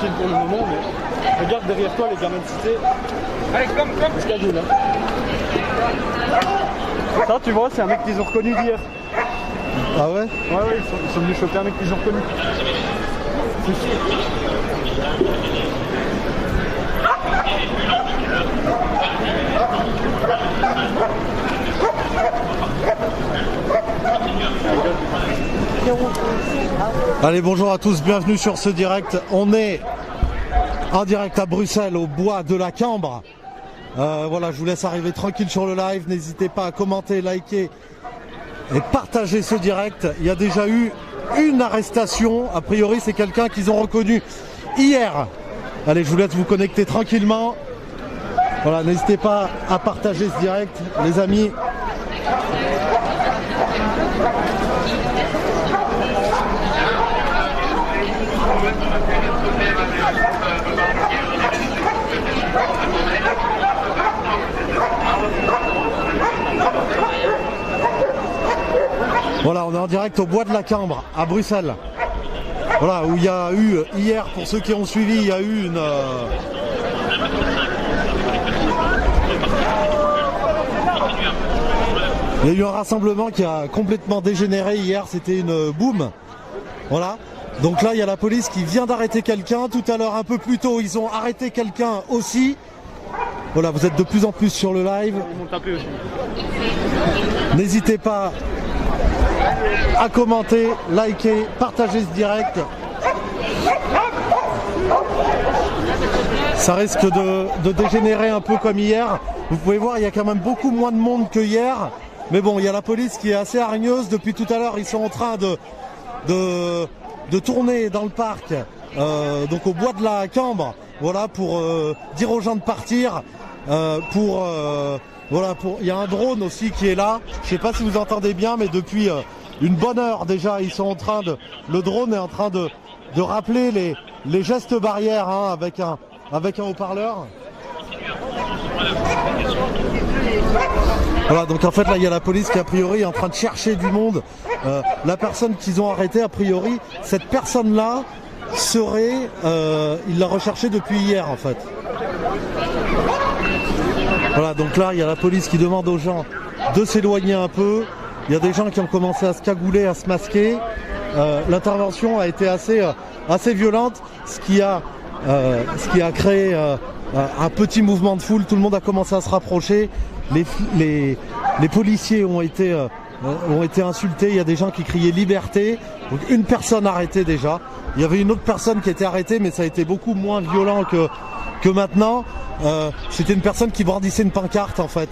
tranquille pour le moment, mais regarde derrière toi les gamins de cité. Allez, comme. C'est cagoule, hein. Ça, tu vois, c'est un mec qu'ils ont reconnu d'hier. Ah ouais? Ouais, ils sont venus choper un mec qu'ils ont reconnu. Allez, bonjour à tous, bienvenue sur ce direct. On est en direct à Bruxelles, au bois de la Cambre. Voilà, je vous laisse arriver tranquille sur le live. N'hésitez pas à commenter, liker et partager ce direct. Il y a déjà eu une arrestation. A priori, c'est quelqu'un qu'ils ont reconnu hier. Allez, je vous laisse vous connecter tranquillement. Voilà, n'hésitez pas à partager ce direct, les amis. Voilà, on est en direct au bois de la Cambre, à Bruxelles. Voilà, où il y a eu, hier, pour ceux qui ont suivi, il y a eu une... Il y a eu un rassemblement qui a complètement dégénéré hier, c'était une boum. Voilà. Donc là, il y a la police qui vient d'arrêter quelqu'un. Tout à l'heure, un peu plus tôt, ils ont arrêté quelqu'un aussi. Voilà, vous êtes de plus en plus sur le live. Ils m'ont tapé aussi. N'hésitez pas à commenter, liker, partager ce direct. Ça risque de dégénérer un peu comme hier. Vous pouvez voir, il y a quand même beaucoup moins de monde que hier. Mais bon, il y a la police qui est assez hargneuse. Depuis tout à l'heure, ils sont en train de tourner dans le parc, donc au bois de la Cambre, voilà, pour dire aux gens de partir. Voilà, il y a un drone aussi qui est là. Je sais pas si vous entendez bien, mais depuis une bonne heure déjà, ils sont en train le drone est en train de rappeler les gestes barrières, hein, avec un haut-parleur. Voilà, donc en fait là il y a la police qui a priori est en train de chercher du monde. La personne qu'ils ont arrêtée, a priori, cette personne-là serait, il l'a recherchée depuis hier en fait. Voilà, donc là il y a la police qui demande aux gens de s'éloigner un peu. Il y a des gens qui ont commencé à se cagouler, à se masquer. L'intervention a été assez violente, ce qui a créé un petit mouvement de foule. Tout le monde a commencé à se rapprocher. Les policiers ont été insultés. Il y a des gens qui criaient liberté. Donc une personne arrêtée déjà. Il y avait une autre personne qui était arrêtée, mais ça a été beaucoup moins violent que maintenant. C'était une personne qui brandissait une pancarte en fait.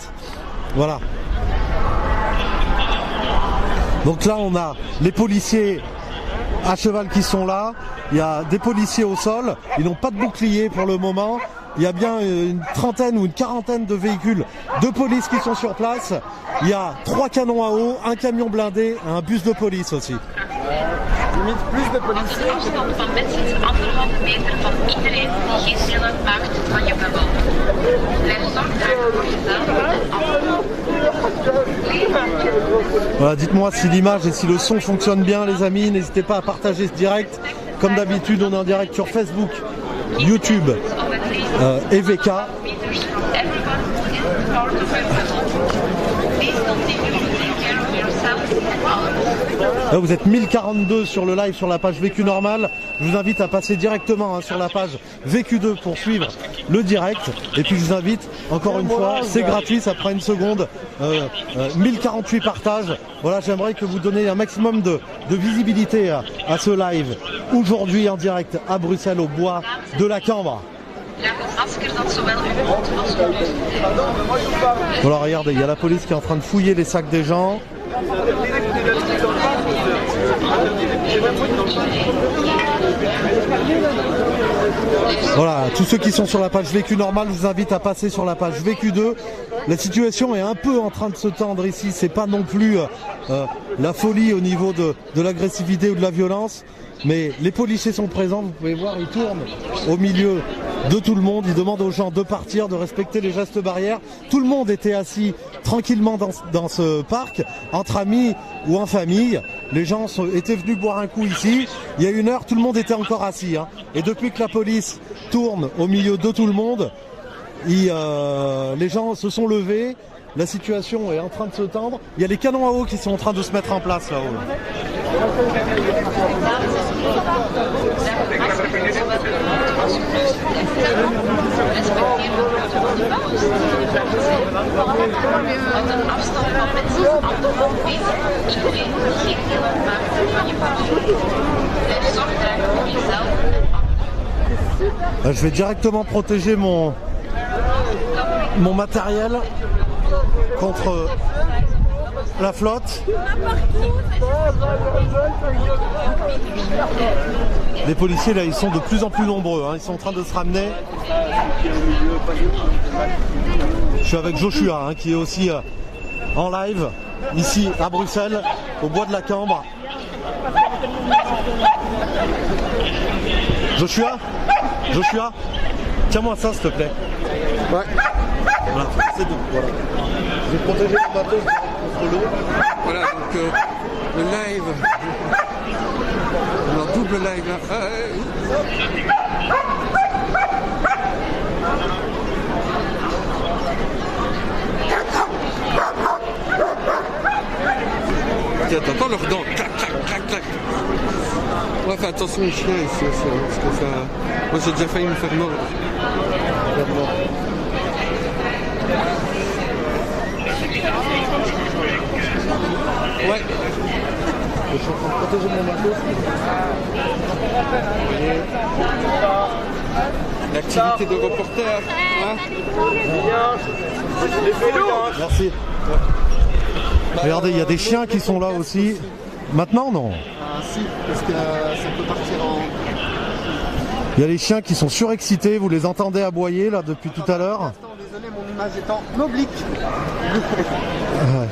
Voilà. Donc là on a les policiers à cheval qui sont là. Il y a des policiers au sol. Ils n'ont pas de bouclier pour le moment. Il y a bien une trentaine ou une quarantaine de véhicules de police qui sont sur place. Il y a 3 canons à eau, un camion blindé, un bus de police aussi. Limite plus de policiers. Afstand van minstens 1,5 meter van iedereen die geen deel maakt van je bubbel. Blijf zorgdragen voor jezelf. Voilà, dites-moi si l'image et si le son fonctionnent bien les amis. N'hésitez pas à partager ce direct. Comme d'habitude, on est en direct sur Facebook, YouTube et VK. Là, vous êtes 1042 sur le live sur la page Vécu Normal. Je vous invite à passer directement sur la page Vécu2 pour suivre le direct. Et puis je vous invite, encore une fois, c'est gratuit, ça prend une seconde. 1048 partages. Voilà, j'aimerais que vous donniez un maximum de visibilité à ce live. Aujourd'hui en direct à Bruxelles, au bois de la Cambre. Voilà, regardez, il y a la police qui est en train de fouiller les sacs des gens. Voilà, tous ceux qui sont sur la page Vécu Normal, je vous invite à passer sur la page Vécu2. La situation est un peu en train de se tendre ici, c'est pas non plus la folie au niveau de l'agressivité ou de la violence, mais les policiers sont présents, vous pouvez voir, ils tournent au milieu de tout le monde. Ils demandent aux gens de partir, de respecter les gestes barrières. Tout le monde était assis tranquillement dans ce parc, entre amis ou en famille. Les gens étaient venus boire un coup ici. Il y a 1 heure, tout le monde était encore assis. Hein. Et depuis que la police tourne au milieu de tout le monde, les gens se sont levés. La situation est en train de se tendre. Il y a les canons à eau qui sont en train de se mettre en place là-haut. Je vais directement protéger mon matériel contre la flotte. Les policiers là, ils sont de plus en plus nombreux, hein. Ils sont en train de se ramener. Je suis avec Joshua, hein, qui est aussi en live ici à Bruxelles, au bois de la Cambre. Joshua, tiens-moi ça s'il te plaît. Ouais. Voilà, c'est bon. Voilà. Je vais protéger le matos contre l'eau. Voilà, donc le live. Alors double live là. Tiens, t'entends leurs dents. Clac, clac, clac, clac. Ouais, fais attention aux chiens ici, parce que ça... Moi j'ai déjà failli me faire mordre. Ouais. Je suis en train de protéger mon matos. L'activité de reporter. Hein. Merci. Regardez, il y a des chiens qui sont là aussi. Maintenant, non? Ah si, parce que ça peut partir en... Il y a les chiens qui sont surexcités, vous les entendez aboyer là depuis tout à l'heure. Désolé, mon image est en oblique. Ouais.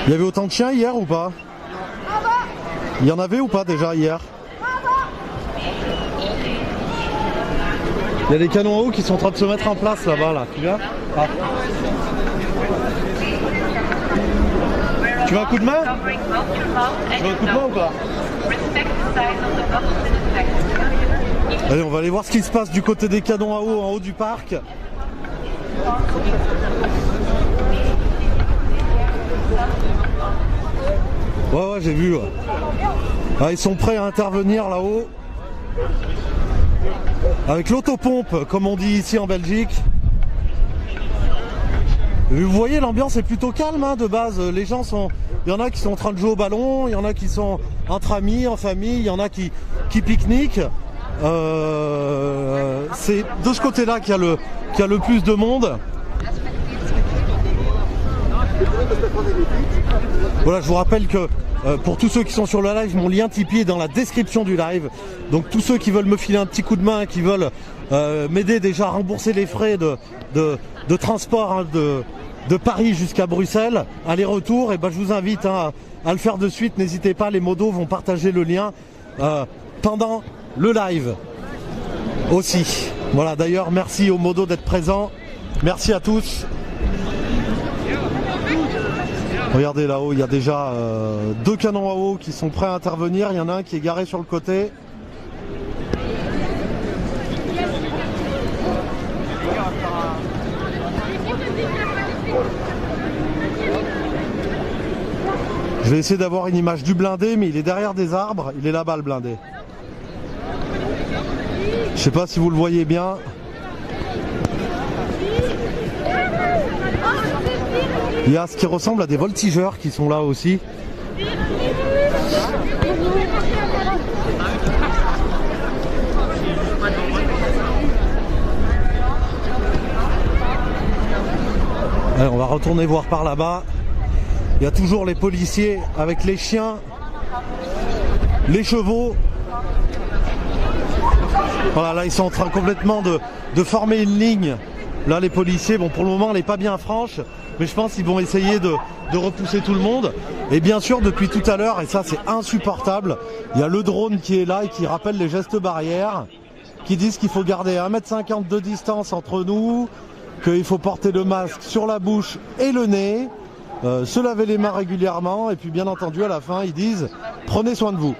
Il y avait autant de chiens hier ou pas? Il y en avait ou pas déjà hier? Il y a des canons à eau qui sont en train de se mettre en place là-bas, là. Tu viens? Ah. Tu veux un coup de main? Tu veux un coup de main ou pas? Allez, on va aller voir ce qui se passe du côté des canons à eau en haut du parc. Ouais, j'ai vu. Ouais. Ah, ils sont prêts à intervenir là-haut. Avec l'autopompe, comme on dit ici en Belgique. Vous voyez, l'ambiance est plutôt calme hein, de base. Les gens sont... Il y en a qui sont en train de jouer au ballon, il y en a qui sont entre amis, en famille, il y en a qui pique-niquent. C'est de ce côté-là qu'il y a le plus de monde. Voilà, je vous rappelle que pour tous ceux qui sont sur le live, mon lien Tipeee est dans la description du live. Donc tous ceux qui veulent me filer un petit coup de main, qui veulent m'aider déjà à rembourser les frais de transport hein, de Paris jusqu'à Bruxelles, aller-retour, et ben je vous invite hein, à le faire de suite. N'hésitez pas, les modos vont partager le lien pendant le live aussi. Voilà, d'ailleurs merci aux modos d'être présents. Merci à tous. Regardez là-haut, il y a déjà 2 canons à eau qui sont prêts à intervenir. Il y en a un qui est garé sur le côté. Je vais essayer d'avoir une image du blindé, mais il est derrière des arbres. Il est là-bas le blindé. Je sais pas si vous le voyez bien. Il y a ce qui ressemble à des voltigeurs qui sont là aussi. Allez, on va retourner voir par là-bas. Il y a toujours les policiers avec les chiens, les chevaux. Voilà, là ils sont en train complètement de former une ligne Là, les policiers, bon, pour le moment, elle n'est pas bien franche, mais je pense qu'ils vont essayer de repousser tout le monde. Et bien sûr, depuis tout à l'heure, et ça c'est insupportable, il y a le drone qui est là et qui rappelle les gestes barrières, qui disent qu'il faut garder 1,50 m de distance entre nous, qu'il faut porter le masque sur la bouche et le nez, se laver les mains régulièrement, et puis bien entendu, à la fin, ils disent « Prenez soin de vous ».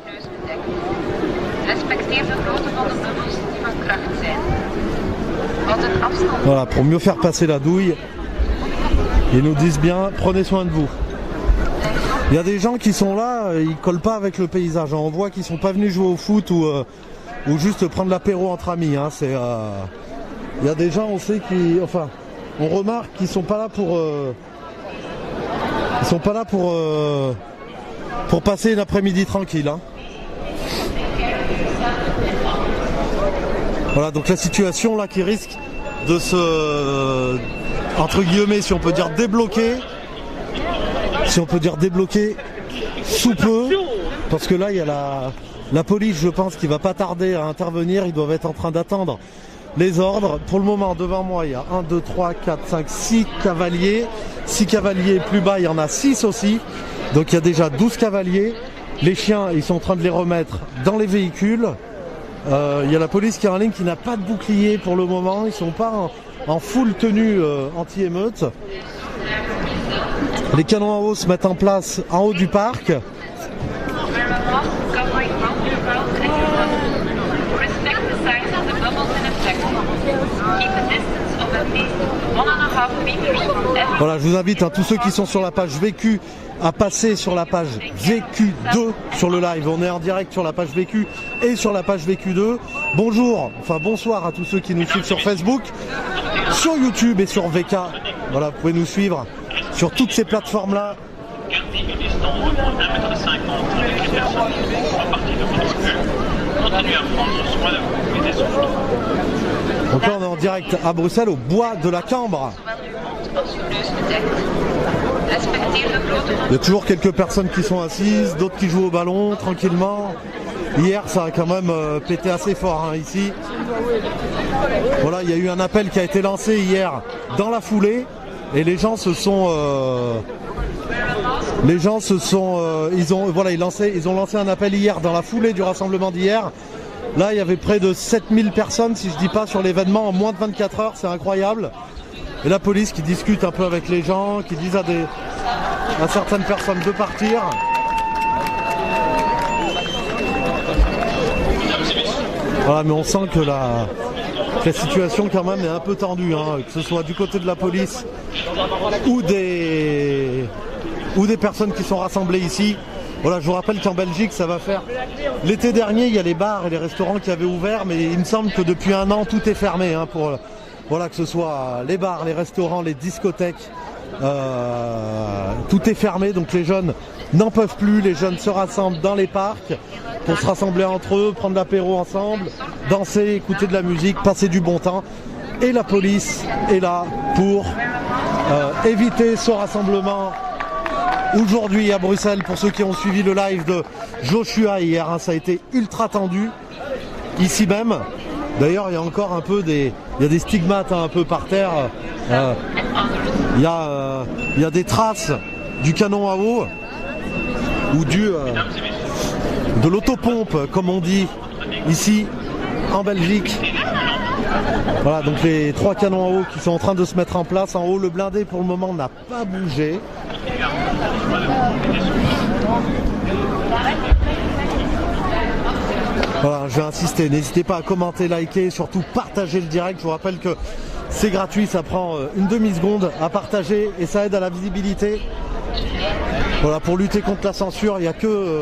Voilà, pour mieux faire passer la douille, ils nous disent bien « Prenez soin de vous ». Il y a des gens qui sont là, ils collent pas avec le paysage. On voit qu'ils sont pas venus jouer au foot ou juste prendre l'apéro entre amis. Hein. Il y a des gens, on sait qui, enfin, on remarque qu'ils sont pas là pour, pour passer une après-midi tranquille. Hein. Voilà, donc la situation là qui risque de se, entre guillemets, si on peut dire débloquer sous peu, parce que là il y a la police, je pense, qui va pas tarder à intervenir. Ils doivent être en train d'attendre les ordres. Pour le moment, devant moi, il y a 1, 2, 3, 4, 5, 6 cavaliers. 6 cavaliers, plus bas, il y en a 6 aussi. Donc il y a déjà 12 cavaliers. Les chiens, ils sont en train de les remettre dans les véhicules. Il y a la police qui est en ligne, qui n'a pas de bouclier pour le moment. Ils sont pas en full tenue anti-émeute. Les canons à eau se mettent en place en haut du parc. Voilà, je vous invite, hein, tous ceux qui sont sur la page Vécu, à passer sur la page Vécu2 sur le live. On est en direct sur la page Vécu et sur la page Vécu2. Bonjour, enfin bonsoir à tous ceux qui nous suivent sur Facebook, sur YouTube et sur VK. Voilà, vous pouvez nous suivre sur toutes ces plateformes-là. Donc là on est en direct à Bruxelles, au bois de la Cambre. Il y a toujours quelques personnes qui sont assises, d'autres qui jouent au ballon tranquillement. Hier ça a quand même pété assez fort, hein, ici. Voilà, il y a eu un appel qui a été lancé hier dans la foulée et les gens se sont ils ont lancé un appel hier dans la foulée du rassemblement d'hier. Là, il y avait près de 7000 personnes, si je dis pas, sur l'événement en moins de 24 heures, c'est incroyable. Et la police qui discute un peu avec les gens, qui disent à certaines personnes de partir. Voilà, mais on sent que la situation quand même est un peu tendue, hein, que ce soit du côté de la police ou des personnes qui sont rassemblées ici. Voilà, je vous rappelle qu'en Belgique, ça va faire... L'été dernier, il y a les bars et les restaurants qui avaient ouvert, mais il me semble que depuis un an, tout est fermé, hein, pour... Voilà, que ce soit les bars, les restaurants, les discothèques, tout est fermé, donc les jeunes n'en peuvent plus, les jeunes se rassemblent dans les parcs pour se rassembler entre eux, prendre l'apéro ensemble, danser, écouter de la musique, passer du bon temps. Et la police est là pour éviter ce rassemblement aujourd'hui à Bruxelles. Pour ceux qui ont suivi le live de Joshua hier, hein, ça a été ultra tendu, ici même. D'ailleurs, il y a encore un peu il y a des stigmates, hein, un peu par terre. Il y a des traces du canon à eau ou de l'autopompe, comme on dit ici en Belgique. Voilà, donc les 3 canons à eau qui sont en train de se mettre en place. En haut, le blindé pour le moment n'a pas bougé. Voilà, je vais insister, n'hésitez pas à commenter, liker, surtout partager le direct. Je vous rappelle que c'est gratuit, ça prend une demi-seconde à partager et ça aide à la visibilité. Voilà, pour lutter contre la censure, il n'y a que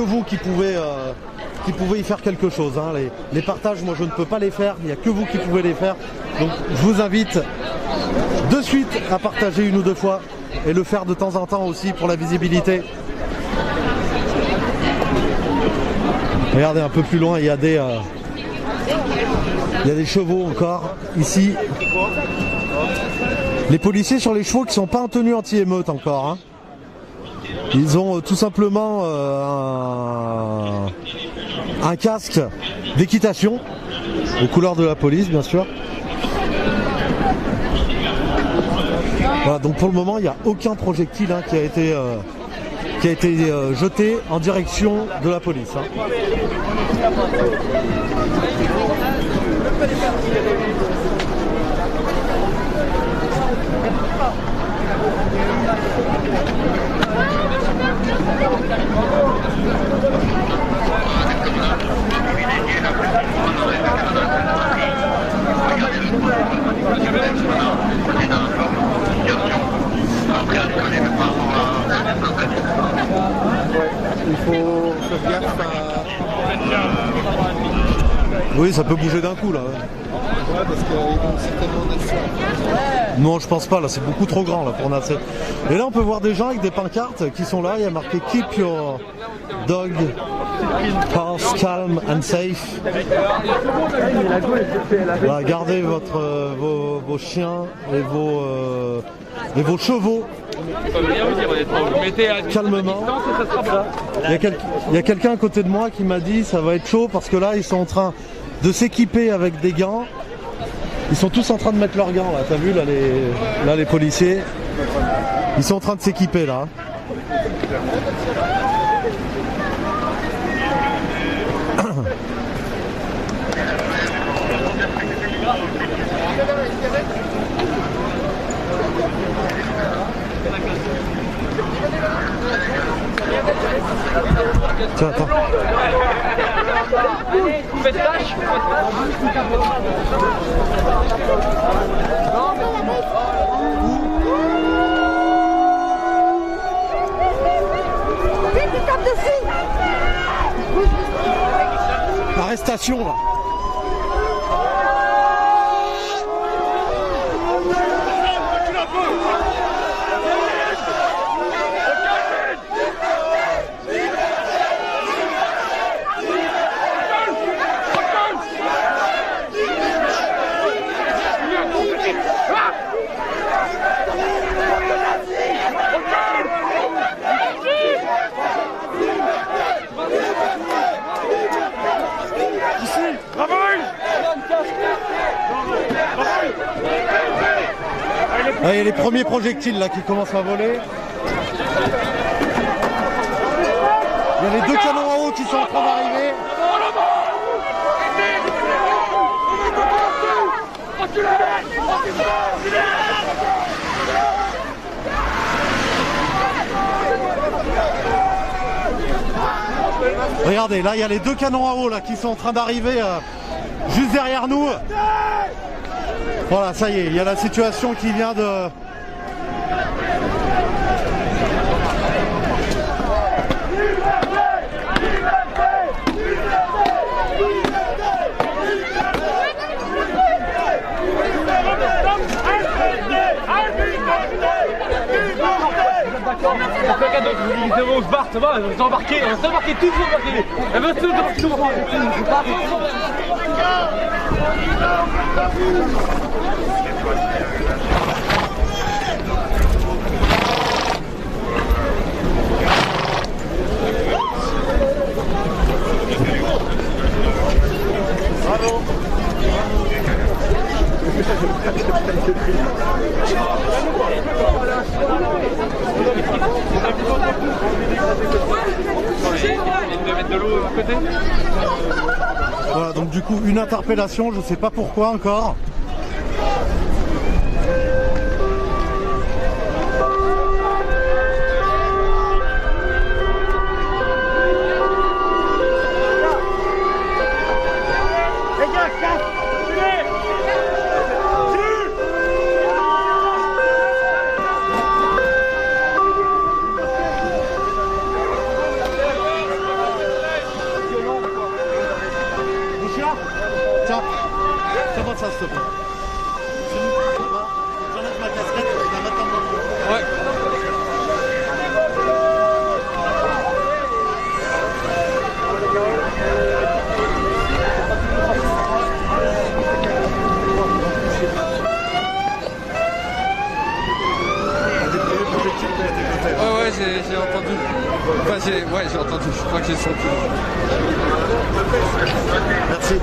vous qui pouvez y faire quelque chose, hein. Les partages, moi je ne peux pas les faire, il n'y a que vous qui pouvez les faire. Donc je vous invite de suite à partager 1 ou 2 fois et le faire de temps en temps aussi pour la visibilité. Regardez un peu plus loin, il y a des chevaux encore ici. Les policiers sur les chevaux qui sont pas en tenue anti-émeute encore, hein. Ils ont tout simplement un casque d'équitation aux couleurs de la police, bien sûr. Voilà, donc pour le moment, il n'y a aucun projectile qui a été jeté en direction de la police. Il faut faire gaffe à... Oui, ça peut bouger d'un coup là. Ouais, parce qu'ils vont certainement naître. Non, je pense pas, là c'est beaucoup trop grand là pour nacer. Et là on peut voir des gens avec des pancartes qui sont là, il y a marqué Keep your dog house calm and safe. Voilà, gardez vos chiens et vos chevaux calmement. Il y a quelqu'un à côté de moi qui m'a dit ça va être chaud parce que là ils sont en train de s'équiper avec des gants. Ils sont tous en train de mettre leurs gants là, t'as vu là les policiers, ils sont en train de s'équiper là. Tiens, attends. Allez, faites tâche. Arrestation là. Ah, il y a les premiers projectiles là qui commencent à voler. Il y a les deux canons en haut qui sont en train d'arriver. Regardez, là il y a les deux canons en haut là qui sont en train d'arriver juste derrière nous. Voilà, ça y est, il y a la situation qui vient de... On se barre, ça va, on s'est embarqué tous, elle veut tout bravo. Voilà, donc du coup une interpellation, je sais pas pourquoi encore. Tiens, fais-moi ça s'il te plaît. J'enlève ma casquette, je vais la mettre en main. Ouais. Ouais, j'ai entendu. Enfin, j'ai entendu, je crois que j'ai senti. Merci.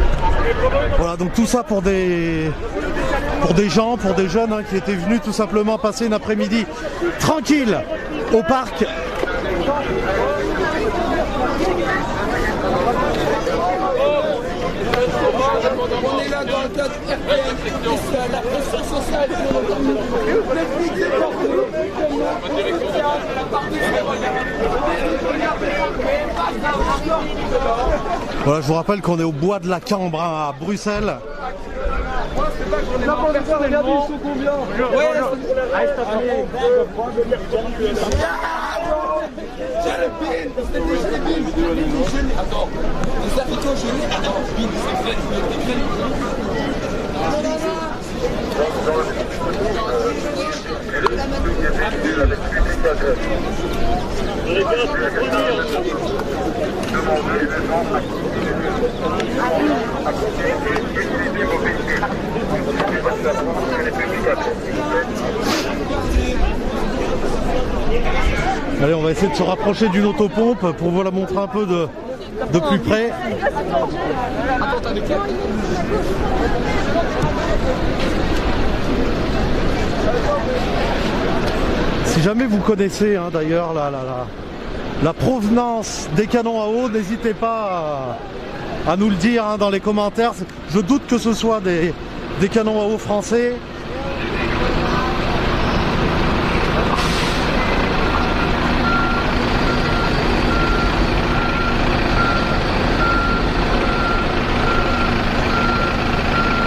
Voilà, donc tout ça pour des gens, pour des jeunes qui étaient venus tout simplement passer une après-midi tranquille au parc. On est là dans le cadre RPN, la pression sociale, Voilà, je vous rappelle qu'on est au bois de la Cambre à Bruxelles. Regardez, ils sont combien? Attends, les haricots gelés, attends, bin, c'est fait. Allez, on va essayer de se rapprocher d'une autopompe pour vous la montrer un peu de plus près. Si jamais vous connaissez d'ailleurs la provenance des canons à eau, n'hésitez pas à nous le dire dans les commentaires. Je doute que ce soit des canons à eau français.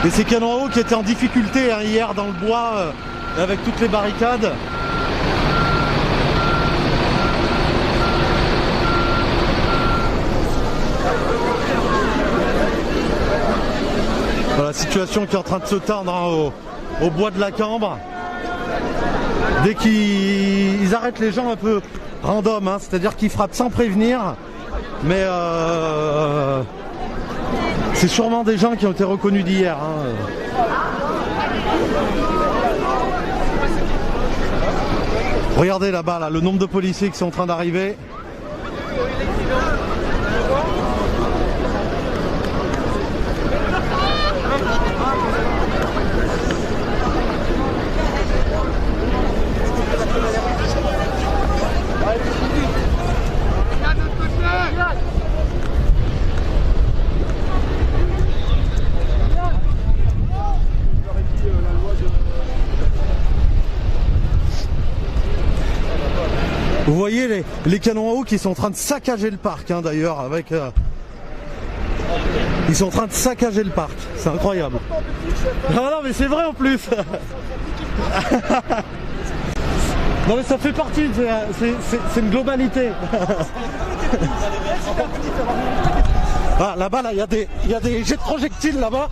Et ces canons à eau qui étaient en difficulté hier dans le bois avec toutes les barricades. Voilà, situation qui est en train de se tendre au bois de la Cambre. Dès qu'ils arrêtent les gens un peu random, c'est-à-dire qu'ils frappent sans prévenir, mais c'est sûrement des gens qui ont été reconnus d'hier. Regardez là-bas, le nombre de policiers qui sont en train d'arriver. Vous voyez les canons à eau qui sont en train de saccager le parc d'ailleurs avec ils sont en train de saccager le parc, c'est incroyable. Non mais c'est vrai en plus. Non mais ça fait partie, c'est une globalité. Ah là-bas il y a des jets de projectiles là-bas.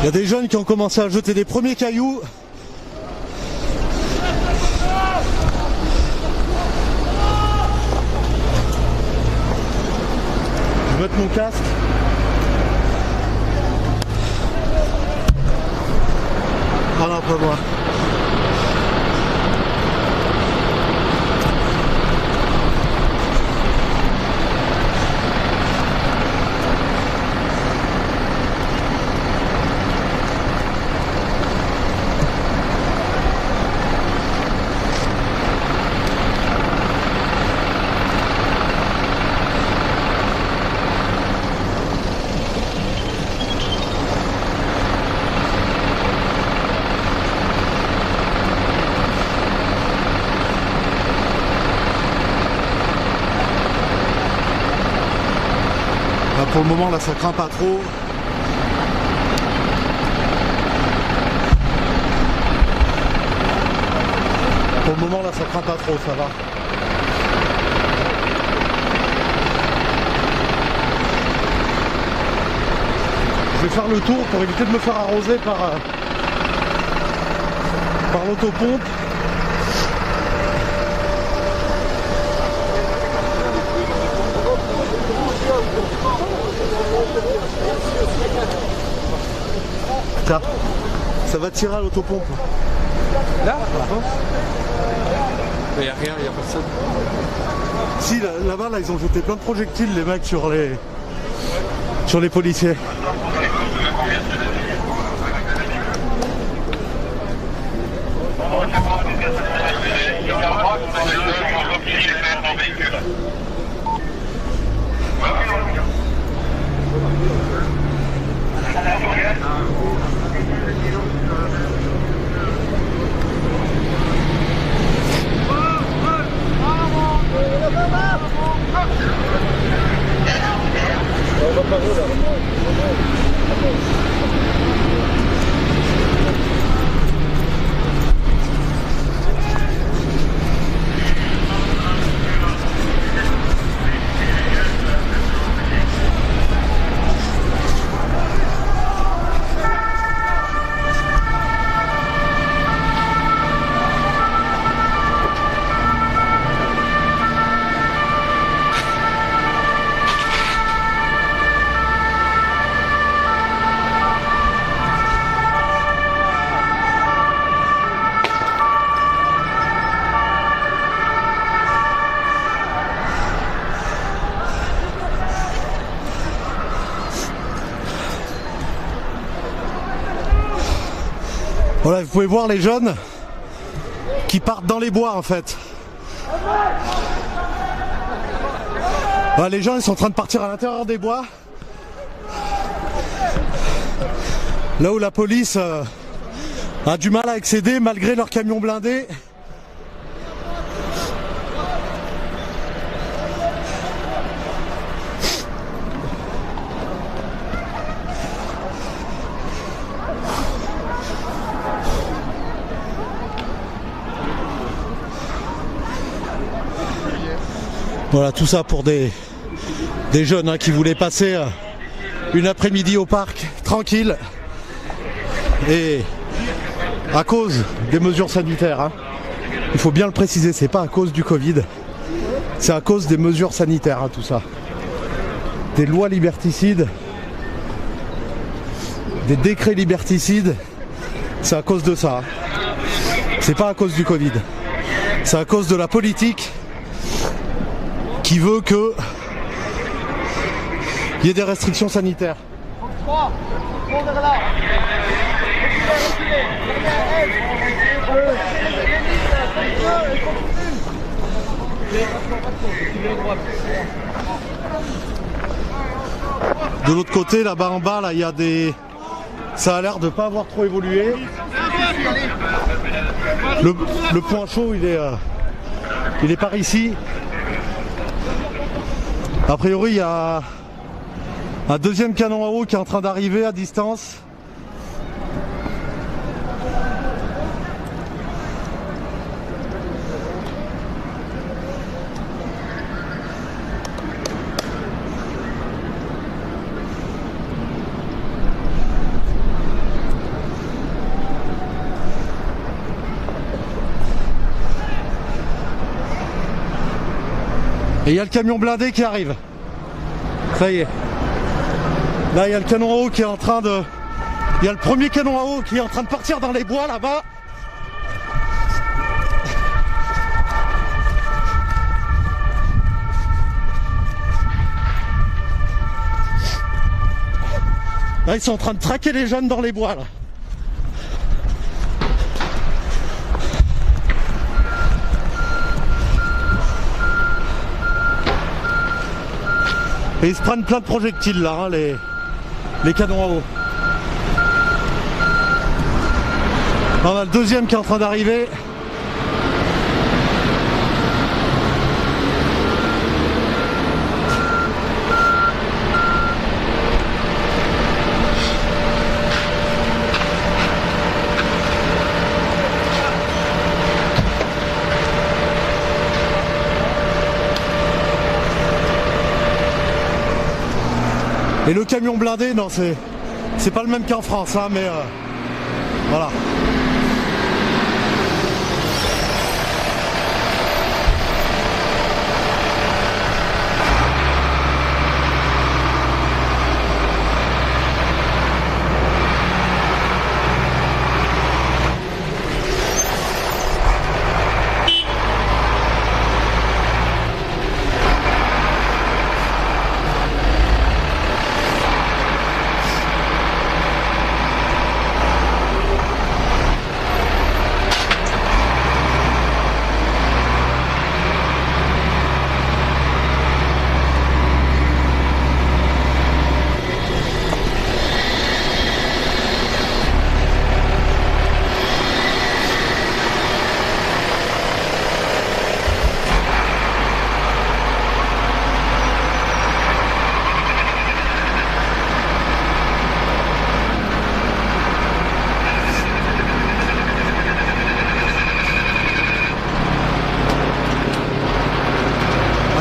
Il y a des jeunes qui ont commencé à jeter des premiers cailloux. Je vais mettre mon casque. Ah non, pas moi. Pour le moment là ça craint pas trop. Pour le le moment là ça craint pas trop, ça va. Je vais faire le tour pour éviter de me faire arroser par l'autopompe. Tiens, ça va tirer à l'autopompe. Là, mais y a rien, y a personne. Si, là-bas, là, ils ont jeté plein de projectiles, les mecs, sur les policiers. Voilà, vous pouvez voir les jeunes qui partent dans les bois en fait. Voilà, les gens ils sont en train de partir à l'intérieur des bois. Là où la police a du mal à accéder malgré leurs camions blindés. Voilà, tout ça pour des jeunes qui voulaient passer une après-midi au parc tranquille et à cause des mesures sanitaires. Il faut bien le préciser, c'est pas à cause du Covid, c'est à cause des mesures sanitaires, tout ça. Des lois liberticides, des décrets liberticides, c'est à cause de ça. C'est pas à cause du Covid, c'est à cause de la politique qui veut que il y ait des restrictions sanitaires. De l'autre côté, là-bas en bas, là, il y a des... Ça a l'air de pas avoir trop évolué. Le point chaud, il est par ici. A priori, il y a un deuxième canon à eau qui est en train d'arriver à distance. Et il y a le camion blindé qui arrive. Ça y est. Là, il y a le canon à eau qui est en train de... Il y a le premier canon à eau qui est en train de partir dans les bois là-bas. Là, ils sont en train de traquer les jeunes dans les bois là. Et ils se prennent plein de projectiles là, les canons à eau. On a le deuxième qui est en train d'arriver. Et le camion blindé, non, c'est pas le même qu'en France, hein, mais voilà.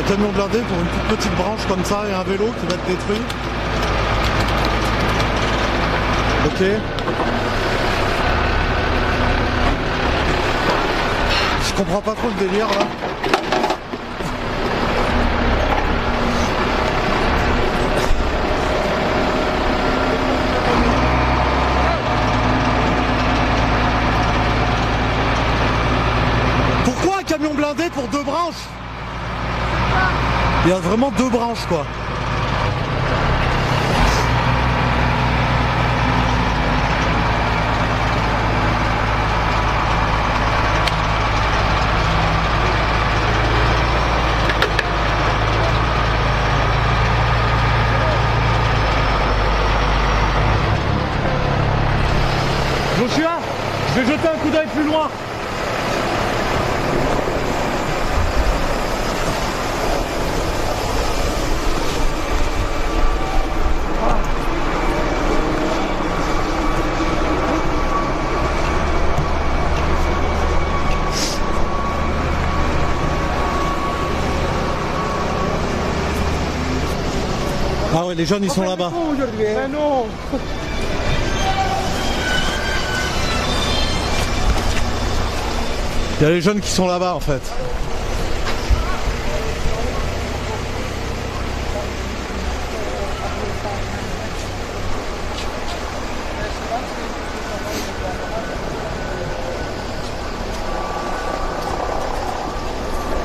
Camion blindé pour une toute petite branche comme ça et un vélo qui va être détruit. Ok. Je comprends pas trop le délire là. Pourquoi un camion blindé pour 2 branches? Il y a vraiment 2 branches quoi. Joshua, je vais jeter un coup d'œil plus loin. Ah ouais, les jeunes ils sont là-bas. non. Il y a les jeunes qui sont là-bas en fait.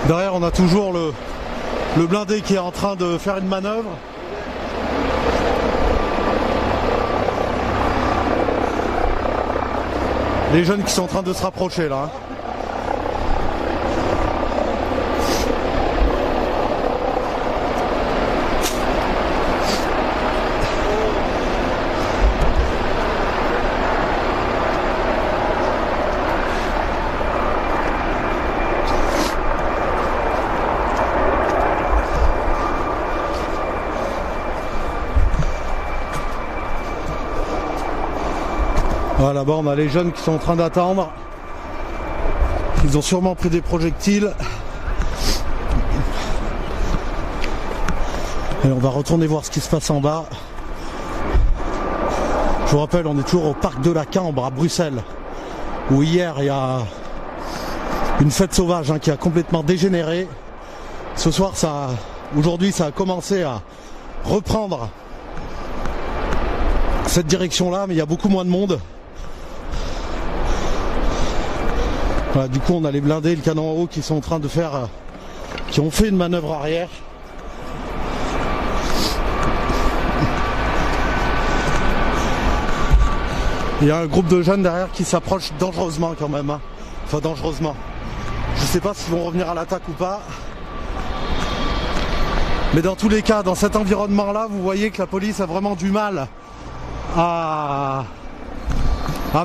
Derrière on a toujours le blindé qui est en train de faire une manœuvre. Les jeunes qui sont en train de se rapprocher là. Voilà, là-bas on a les jeunes qui sont en train d'attendre. Ils ont sûrement pris des projectiles. Et on va retourner voir ce qui se passe en bas. Je vous rappelle, on est toujours au parc de la Cambre à Bruxelles, où hier il y a une fête sauvage qui a complètement dégénéré. Ce soir, aujourd'hui ça a commencé à reprendre cette direction-là, mais il y a beaucoup moins de monde. Voilà, du coup on a les blindés et le canon à eau qui sont en train de faire, qui ont fait une manœuvre arrière. Il y a un groupe de jeunes derrière qui s'approche dangereusement quand même, enfin dangereusement. Je sais pas s'ils vont revenir à l'attaque ou pas. Mais dans tous les cas, dans cet environnement-là, vous voyez que la police a vraiment du mal à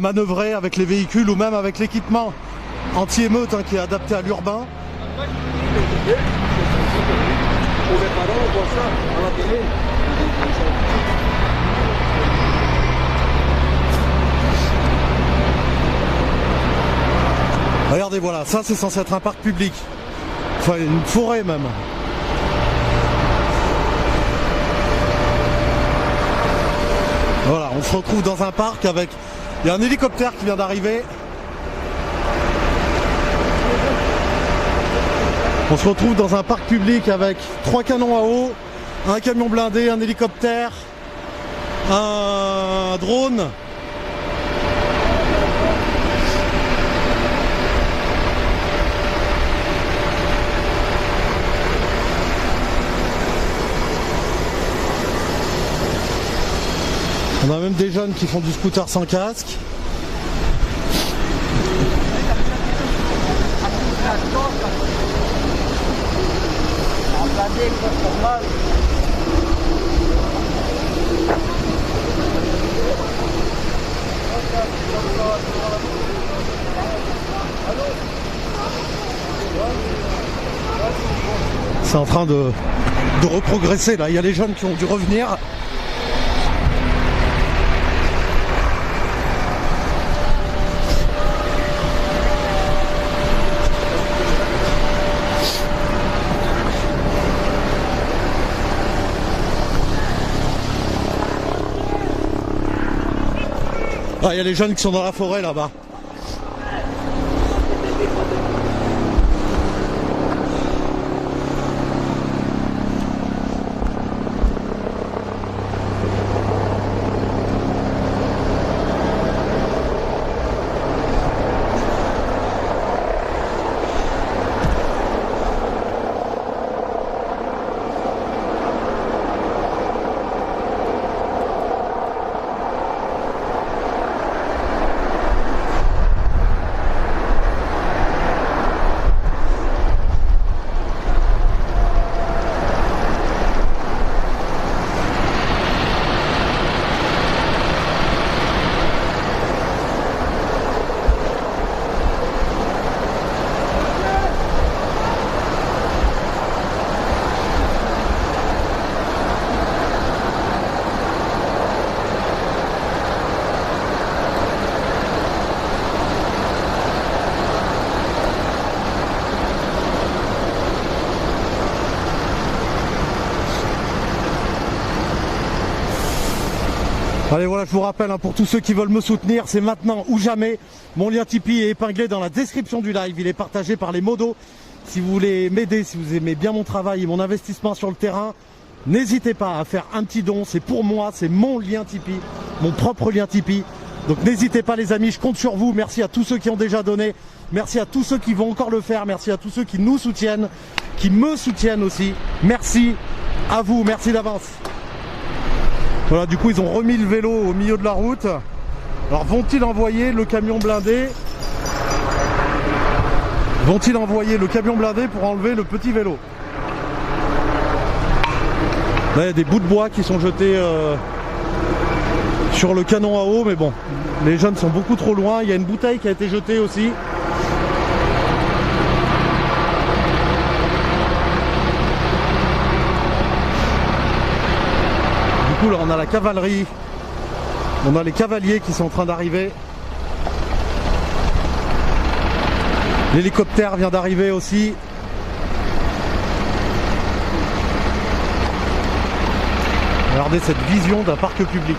manœuvrer avec les véhicules ou même avec l'équipement anti-émeute qui est adapté à l'urbain. Regardez, voilà, ça c'est censé être un parc public, enfin une forêt même. Voilà, on se retrouve dans un parc avec... Il y a un hélicoptère qui vient d'arriver. On se retrouve dans un parc public avec 3 canons à eau, un camion blindé, un hélicoptère, un drone. On a même des jeunes qui font du scooter sans casque. C'est en train de reprogresser là, il y a les jeunes qui ont dû revenir. Ah, il y a les jeunes qui sont dans la forêt là-bas. Allez voilà, je vous rappelle, pour tous ceux qui veulent me soutenir, c'est maintenant ou jamais. Mon lien Tipeee est épinglé dans la description du live, il est partagé par les modos. Si vous voulez m'aider, si vous aimez bien mon travail et mon investissement sur le terrain, n'hésitez pas à faire un petit don, c'est pour moi, c'est mon lien Tipeee, mon propre lien Tipeee. Donc n'hésitez pas les amis, je compte sur vous, merci à tous ceux qui ont déjà donné, merci à tous ceux qui vont encore le faire, merci à tous ceux qui nous soutiennent, qui me soutiennent aussi. Merci à vous, merci d'avance. Voilà, du coup ils ont remis le vélo au milieu de la route. Alors vont-ils envoyer le camion blindé? Vont-ils envoyer le camion blindé pour enlever le petit vélo? Là il y a des bouts de bois qui sont jetés sur le canon à eau, mais bon, les jeunes sont beaucoup trop loin. Il y a une bouteille qui a été jetée aussi. Du coup là on a la cavalerie, on a les cavaliers qui sont en train d'arriver. L'hélicoptère vient d'arriver aussi. Regardez cette vision d'un parc public.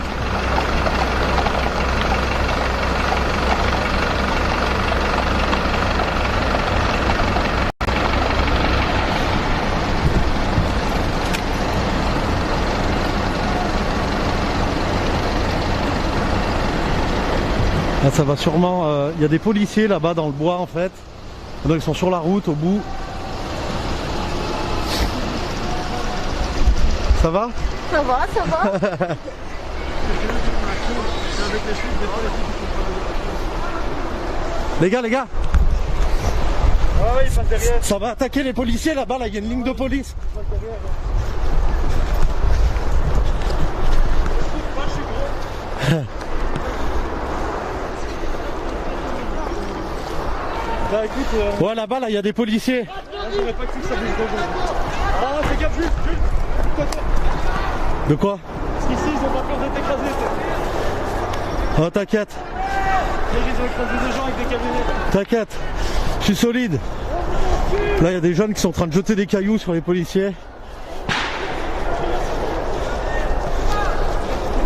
Là, ça va sûrement... y a des policiers là-bas dans le bois en fait. Donc, ils sont sur la route au bout. Ça va? Ça va, ça va. Les gars. Ah ouais, il passe derrière. Ça va attaquer les policiers là-bas, là, il y a une ligne de police. Bah écoute, Ouais, là-bas, là, il y a des policiers. j'aurais pas cru que ça bouge de Ah, fais gaffe, Jules. De quoi? Parce qu'ici, ils ont pas peur de t'écraser. Oh, t'inquiète. Ils ont écrasé des gens avec des camionnettes. T'inquiète. Je suis solide. Là, il y a des jeunes qui sont en train de jeter des cailloux sur les policiers.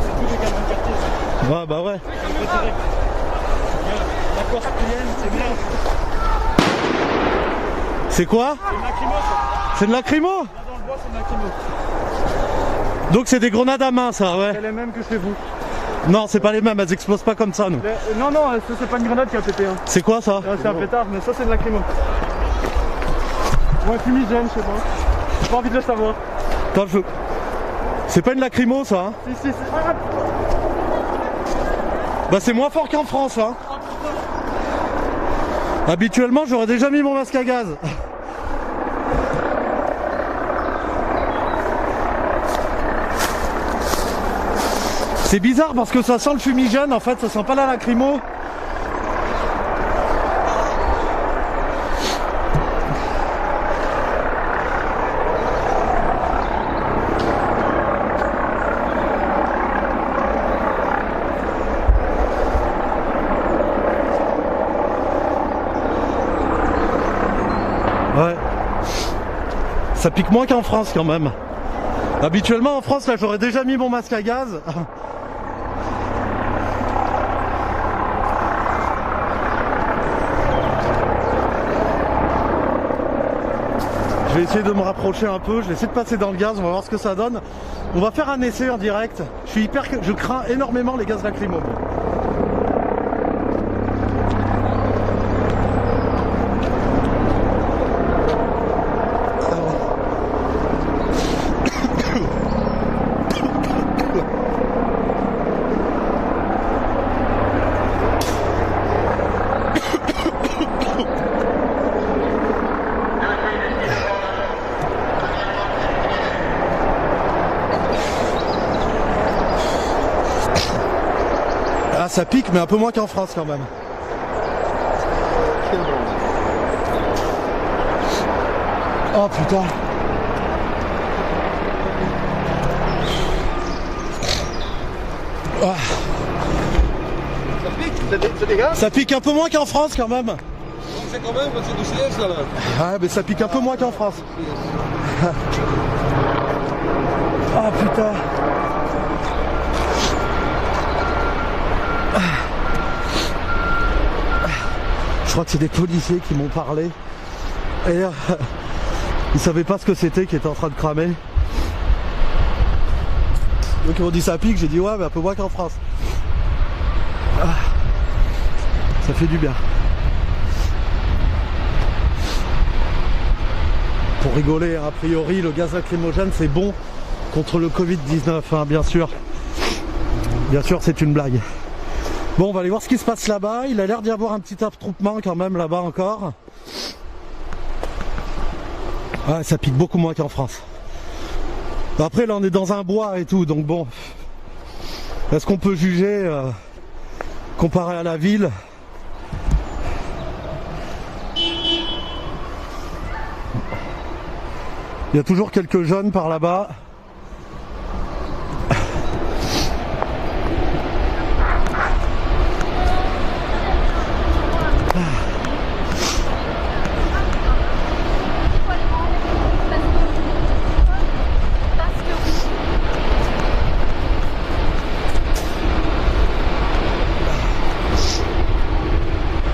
Tous les gamins de quartier Ouais, bah ouais. C'est quoi? C'est de lacrymo? Là dans le bois, c'est de lacrymo. Donc c'est des grenades à main, ça, ouais. C'est les mêmes que chez vous. Non, c'est pas les mêmes, elles explosent pas comme ça, nous. Non, non, ça c'est pas une grenade qui a pété. Hein. C'est quoi ça? C'est un pétard, mais ça c'est de lacrymo. Ou un fumigène, je sais pas. J'ai pas envie de le savoir. Attends, c'est pas une lacrymo, ça, hein? Si. Ah, Bah c'est moins fort qu'en France, hein. Habituellement, j'aurais déjà mis mon masque à gaz. C'est bizarre parce que ça sent le fumigène, en fait, ça sent pas la lacrymo. Ouais. Ça pique moins qu'en France quand même. Habituellement en France, là, j'aurais déjà mis mon masque à gaz. Je vais essayer de me rapprocher un peu, je vais essayer de passer dans le gaz, on va voir ce que ça donne. On va faire un essai en direct. Je crains énormément les gaz lacrymaux. Ah, ça pique, mais un peu moins qu'en France quand même. Oh putain. Ah. Ça pique un peu moins qu'en France quand même. C'est quand même, c'est du CS là. Ah, mais ça pique un peu moins qu'en France. Ah putain. Je crois que c'est des policiers qui m'ont parlé et ils savaient pas ce que c'était qui était en train de cramer. Donc ils m'ont dit ça pique, j'ai dit ouais mais un peu moins qu'en France. Ah, ça fait du bien. Pour rigoler, a priori le gaz lacrymogène c'est bon contre le Covid-19, hein, bien sûr. Bien sûr c'est une blague. Bon, on va aller voir ce qui se passe là-bas. Il a l'air d'y avoir un petit attroupement quand même là-bas encore. Ouais, ça pique beaucoup moins qu'en France. Après, là, on est dans un bois et tout, donc bon. Est-ce qu'on peut juger comparé à la ville? Il y a toujours quelques jeunes par là-bas.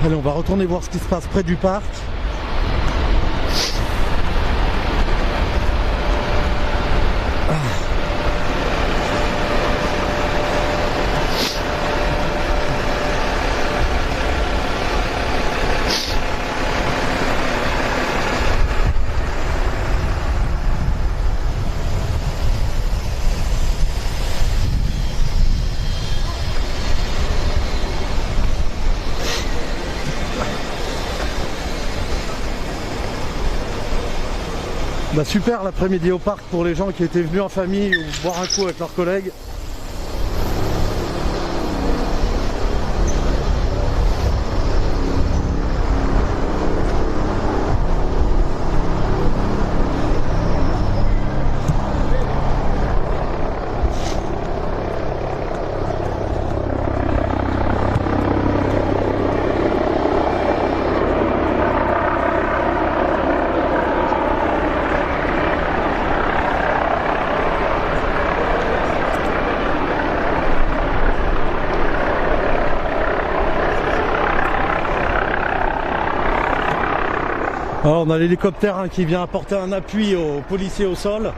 Allez, on va retourner voir ce qui se passe près du parc. Bah super l'après-midi au parc pour les gens qui étaient venus en famille ou boire un coup avec leurs collègues. Alors, on a l'hélicoptère hein, qui vient apporter un appui aux policiers au sol.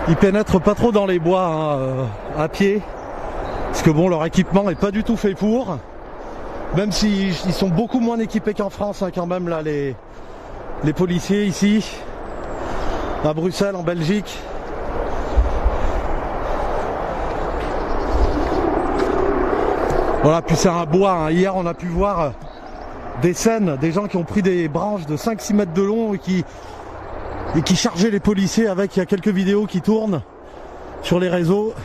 Ils pénètrent pas trop dans les bois hein, à pied, parce que bon, leur équipement est pas du tout fait pour, même s'ils sont beaucoup moins équipés qu'en France hein, quand même là les policiers ici, à Bruxelles, en Belgique. Voilà, puis c'est un bois, hein. Hier on a pu voir des scènes, des gens qui ont pris des branches de 5-6 mètres de long et qui chargeaient les policiers avec, il y a quelques vidéos qui tournent sur les réseaux.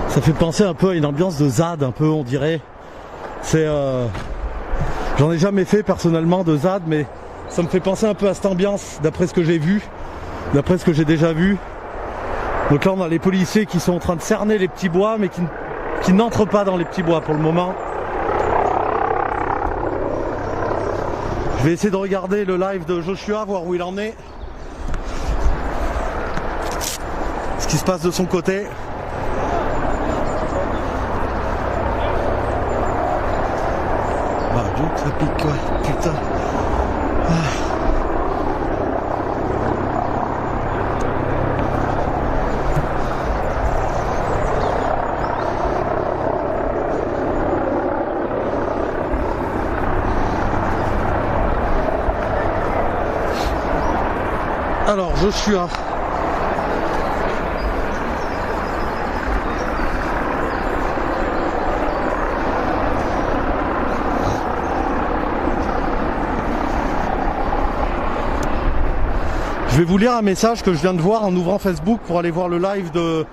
Ça fait penser un peu à une ambiance de ZAD, un peu on dirait. C'est, j'en ai jamais fait personnellement de ZAD, mais ça me fait penser un peu à cette ambiance d'après ce que j'ai vu, d'après ce que j'ai déjà vu. Donc là on a les policiers qui sont en train de cerner les petits bois mais qui n'entrent pas dans les petits bois pour le moment. Je vais essayer de regarder le live de Joshua, voir où il en est. Ce qui se passe de son côté. Bah donc ça pique ouais, putain. Alors Joshua. Je vais vous lire un message que je viens de voir en ouvrant Facebook pour aller voir le live de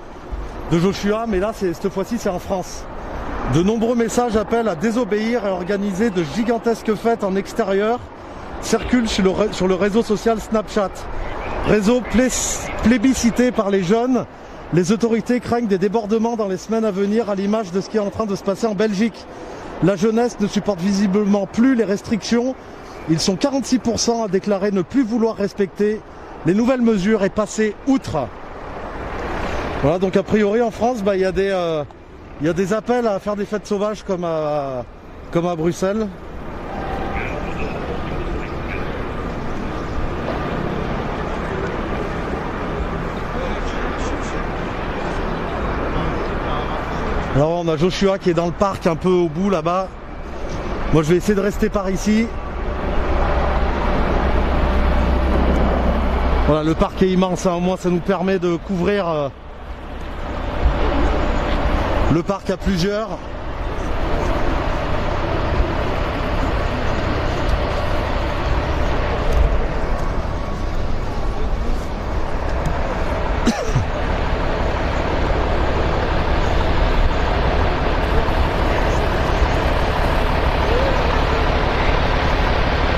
Joshua, mais là cette fois-ci c'est en France. De nombreux messages appellent à désobéir et à organiser de gigantesques fêtes en extérieur circulent sur le réseau social Snapchat. Réseau plébiscité par les jeunes, les autorités craignent des débordements dans les semaines à venir à l'image de ce qui est en train de se passer en Belgique. La jeunesse ne supporte visiblement plus les restrictions. Ils sont 46% à déclarer ne plus vouloir respecter les nouvelles mesures et passer outre. Voilà, donc a priori en France, bah, y a des appels à faire des fêtes sauvages comme à Bruxelles. Alors on a Joshua qui est dans le parc un peu au bout là-bas. Moi je vais essayer de rester par ici. Voilà, le parc est immense, hein. Au moins ça nous permet de couvrir le parc à plusieurs.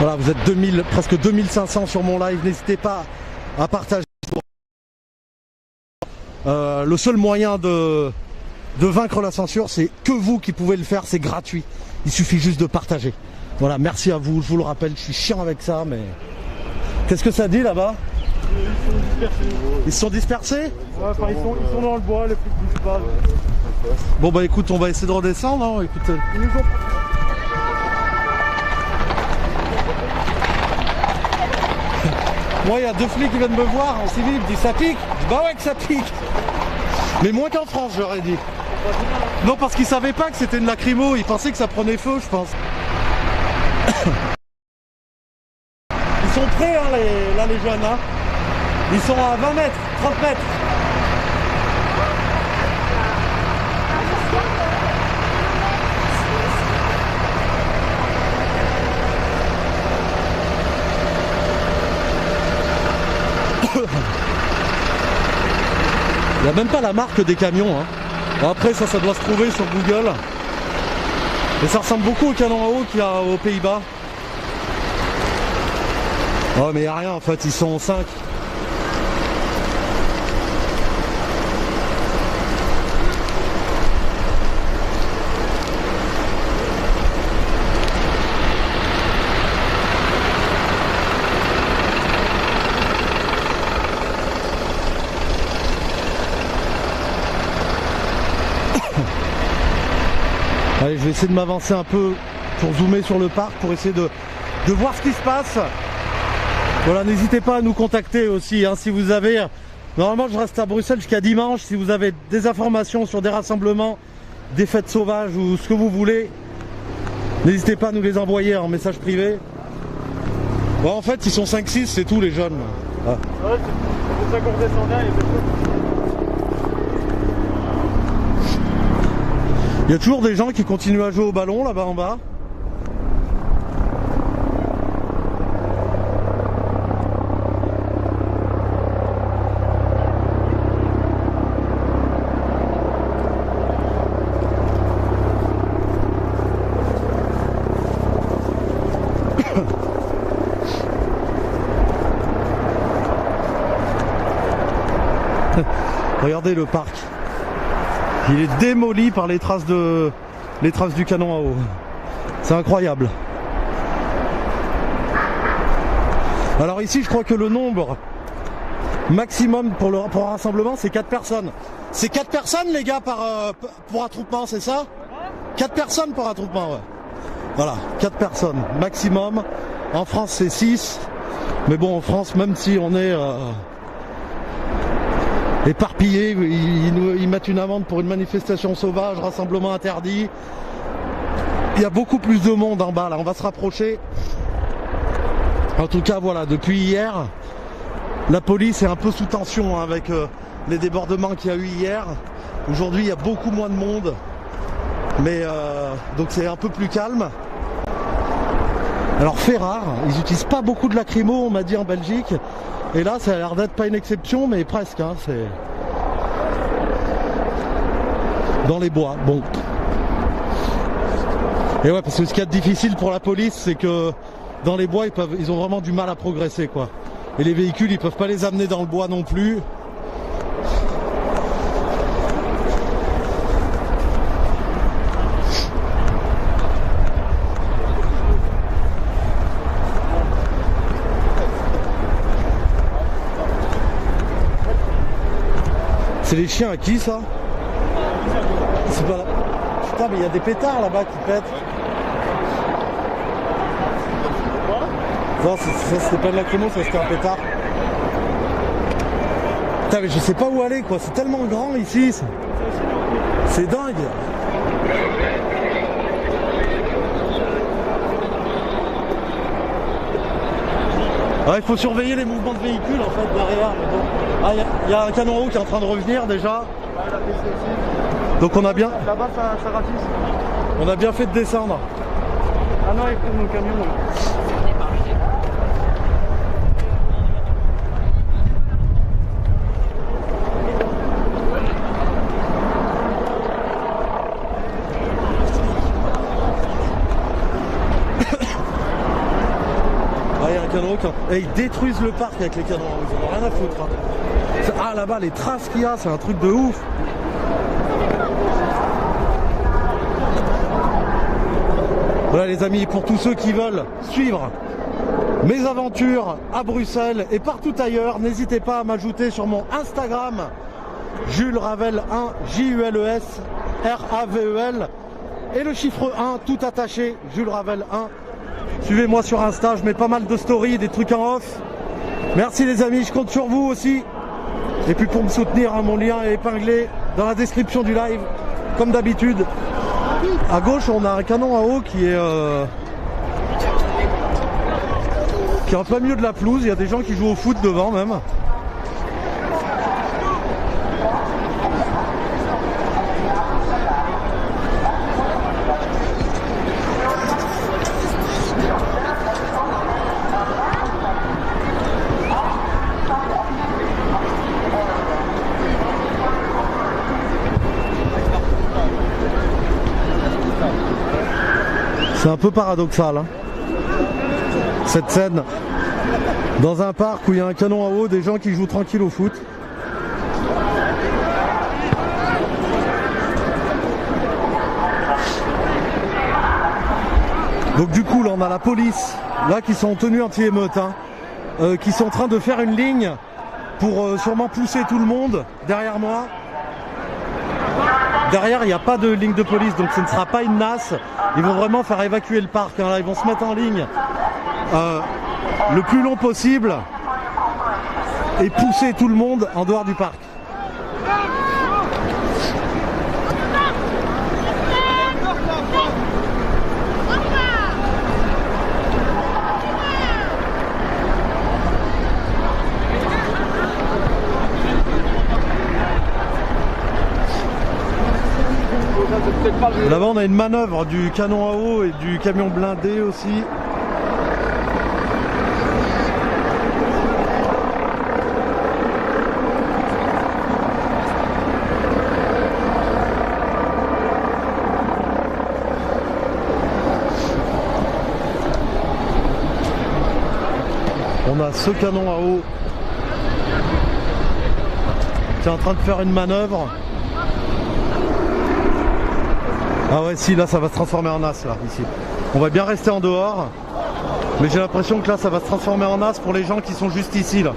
Voilà, vous êtes presque 2500 sur mon live, n'hésitez pas à partager. Le seul moyen de vaincre la censure, c'est que vous qui pouvez le faire, c'est gratuit. Il suffit juste de partager. Voilà, merci à vous, je vous le rappelle, je suis chiant avec ça, mais... Qu'est-ce que ça dit là-bas? Ils se sont dispersés? Ouais, enfin ils sont dans le bois, les flics bougent pas. Bon bah écoute, on va essayer de redescendre, hein. Écoute, Ils nous ont... Moi, il y a 2 flics qui viennent me voir en civil, ils me disent ça pique. Je dis bah ouais que ça pique. Mais moins qu'en France, j'aurais dit. Non, parce qu'ils savaient pas que c'était une lacrymo, ils pensaient que ça prenait feu, je pense. Ils sont prêts, hein, les jeunes. Hein. Ils sont à 20 mètres, 30 mètres. Il n'y a même pas la marque des camions. Hein. Bon, après, ça doit se trouver sur Google. Et ça ressemble beaucoup au canon à eau qu'il y a aux Pays-Bas. Oh, mais il n'y a rien en fait, ils sont 5. Allez, je vais essayer de m'avancer un peu pour zoomer sur le parc, pour essayer de voir ce qui se passe. Voilà, n'hésitez pas à nous contacter aussi, hein, si vous avez... Normalement, je reste à Bruxelles jusqu'à dimanche. Si vous avez des informations sur des rassemblements, des fêtes sauvages ou ce que vous voulez, n'hésitez pas à nous les envoyer en message privé. Bon, en fait, ils sont 5-6, c'est tout les jeunes. Ah. Ouais, c'est pour ça qu'on redescend bien. Il y a toujours des gens qui continuent à jouer au ballon là-bas en bas. Regardez le parc. Il est démoli par les traces du canon à eau. C'est incroyable. Alors ici, je crois que le nombre maximum pour un rassemblement, c'est 4 personnes. C'est 4 personnes, les gars, pour attroupement, c'est ça? 4 personnes pour attroupement, ouais. Voilà, 4 personnes maximum. En France, c'est 6. Mais bon, en France, même si on est... éparpillés, ils mettent une amende pour une manifestation sauvage, rassemblement interdit. Il y a beaucoup plus de monde en bas, là, on va se rapprocher. En tout cas, voilà, depuis hier, la police est un peu sous tension, hein, avec les débordements qu'il y a eu hier. Aujourd'hui, il y a beaucoup moins de monde, mais donc c'est un peu plus calme. Alors, fait rare, ils n'utilisent pas beaucoup de lacrymo, on m'a dit en Belgique. Et là, ça a l'air d'être pas une exception, mais presque. Hein, c'est dans les bois. Bon. Et ouais, parce que ce qui est difficile pour la police, c'est que dans les bois, ils ont vraiment du mal à progresser, quoi. Et les véhicules, ils peuvent pas les amener dans le bois non plus. C'est les chiens à qui ça? C'est pas là. Putain, mais il y a des pétards là-bas qui pètent. Non, ça c'était pas de lacrymo, ça c'était un pétard. Putain, mais je sais pas où aller, quoi. C'est tellement grand ici. C'est dingue. Ouais, il faut surveiller les mouvements de véhicules en fait derrière. Mais bon. Ah, il y a un canon à eau qui est en train de revenir déjà. Donc on a bien. Là-bas, ça ratisse. On a bien fait de descendre. Ah non, ils prennent mon camion. Là. Et ils détruisent le parc avec les canons, ils en ont rien à foutre. Hein. Ah là-bas, les traces qu'il y a, c'est un truc de ouf. Voilà les amis, pour tous ceux qui veulles suivre mes aventures à Bruxelles et partout ailleurs, n'hésitez pas à m'ajouter sur mon Instagram, Jules Ravel 1, Jules Ravel, et le chiffre 1, tout attaché, Jules Ravel 1. Suivez-moi sur Insta, je mets pas mal de stories, des trucs en off. Merci les amis, je compte sur vous aussi. Et puis pour me soutenir, hein, mon lien est épinglé dans la description du live, comme d'habitude. À gauche, on a un canon à eau qui est en plein milieu de la pelouse. Il y a des gens qui jouent au foot devant même. C'est un peu paradoxal, hein. Cette scène dans un parc où il y a un canon à eau, des gens qui jouent tranquille au foot. Donc du coup là on a la police là qui sont en tenue anti-émeute, hein, qui sont en train de faire une ligne pour sûrement pousser tout le monde derrière moi. Derrière il n'y a pas de ligne de police, donc ce ne sera pas une nasse. Ils vont vraiment faire évacuer le parc, hein, là ils vont se mettre en ligne le plus long possible et pousser tout le monde en dehors du parc. Là-bas on a une manœuvre du canon à eau et du camion blindé aussi. On a ce canon à eau qui est en train de faire une manœuvre. Ah ouais, si, là ça va se transformer en as, là, ici. On va bien rester en dehors, mais j'ai l'impression que là ça va se transformer en as pour les gens qui sont juste ici, là.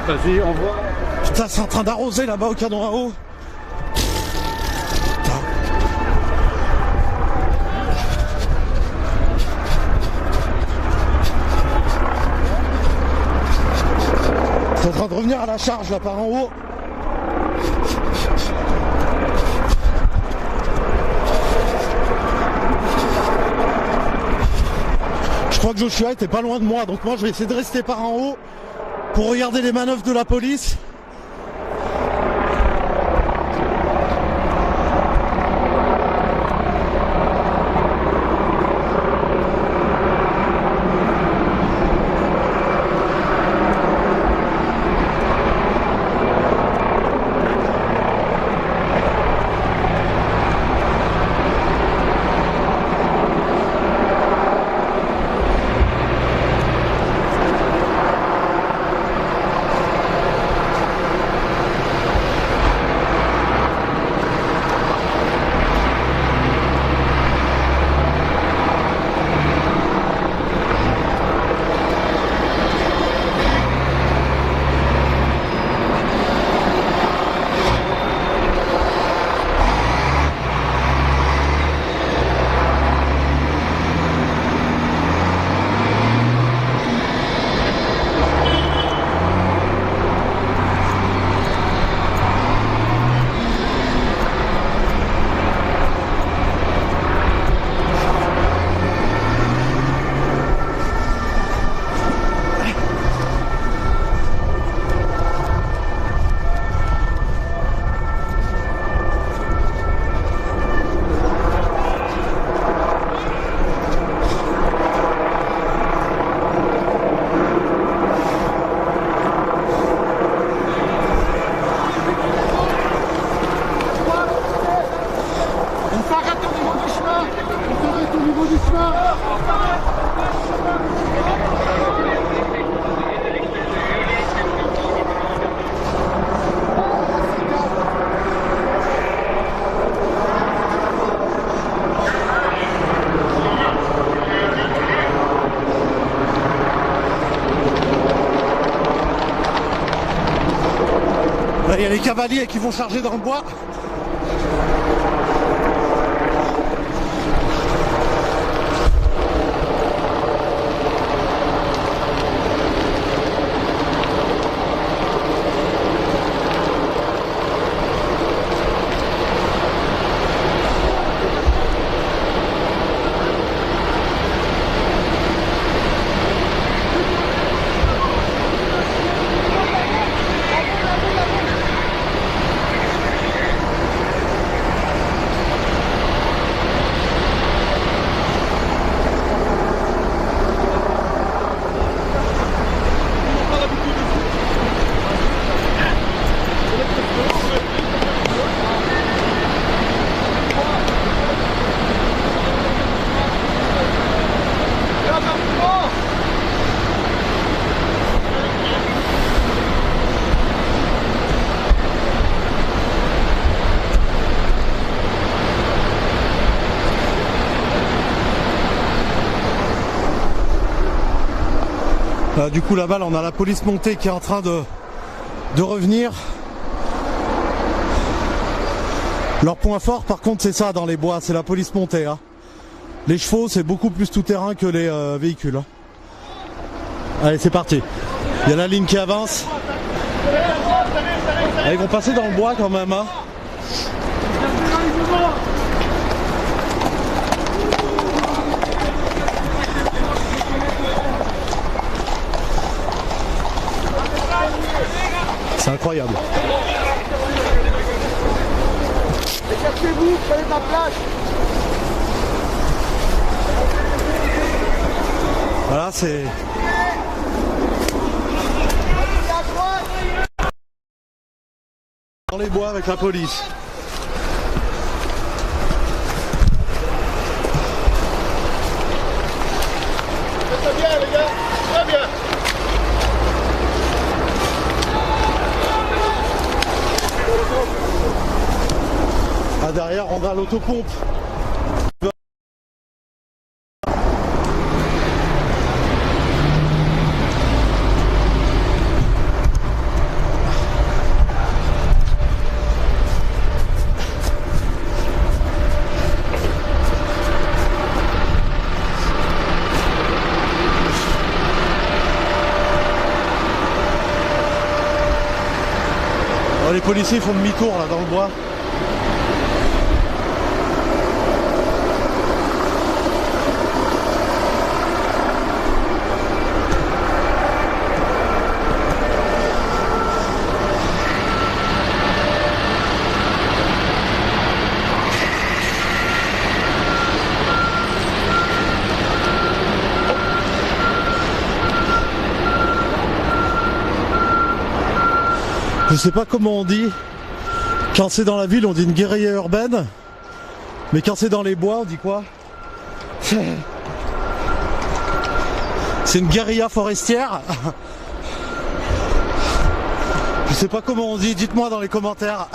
Vas-y, on voit. Putain, c'est en train d'arroser là-bas au canon à eau. Putain. C'est en train de revenir à la charge là par en haut. Je crois que Joshua était pas loin de moi, donc moi je vais essayer de rester par en haut pour regarder les manœuvres de la police. Là, il y a les cavaliers qui vont charger dans le bois. Du coup là-bas, on a la police montée qui est en train de revenir. Leur point fort par contre c'est ça dans les bois, c'est la police montée. Hein. Les chevaux c'est beaucoup plus tout terrain que les véhicules. Hein. Allez c'est parti. Il y a la ligne qui avance. Ils vont passer dans le bois quand même. Hein. C'est incroyable. Cassez-vous, prenez ma place. Voilà, c'est... Dans les bois avec la police. Très bien les gars, très bien. Ah, derrière, on a l'autopompe. Oh, les policiers font demi-tour là dans le bois. Je sais pas comment on dit. Quand c'est dans la ville, on dit une guérilla urbaine. Mais quand c'est dans les bois, on dit quoi? C'est une guérilla forestière. Je sais pas comment on dit, dites-moi dans les commentaires.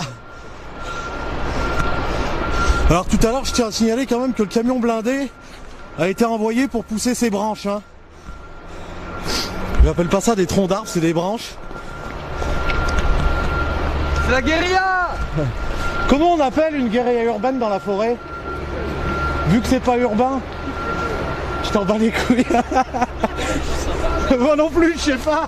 Alors tout à l'heure, je tiens à signaler quand même que le camion blindé a été envoyé pour pousser ses branches. Hein. J'appelle pas ça des troncs d'arbres, c'est des branches. C'est la guérilla. Comment on appelle une guérilla urbaine dans la forêt? Vu que c'est pas urbain, je t'en bats les couilles. Moi non plus, je sais pas.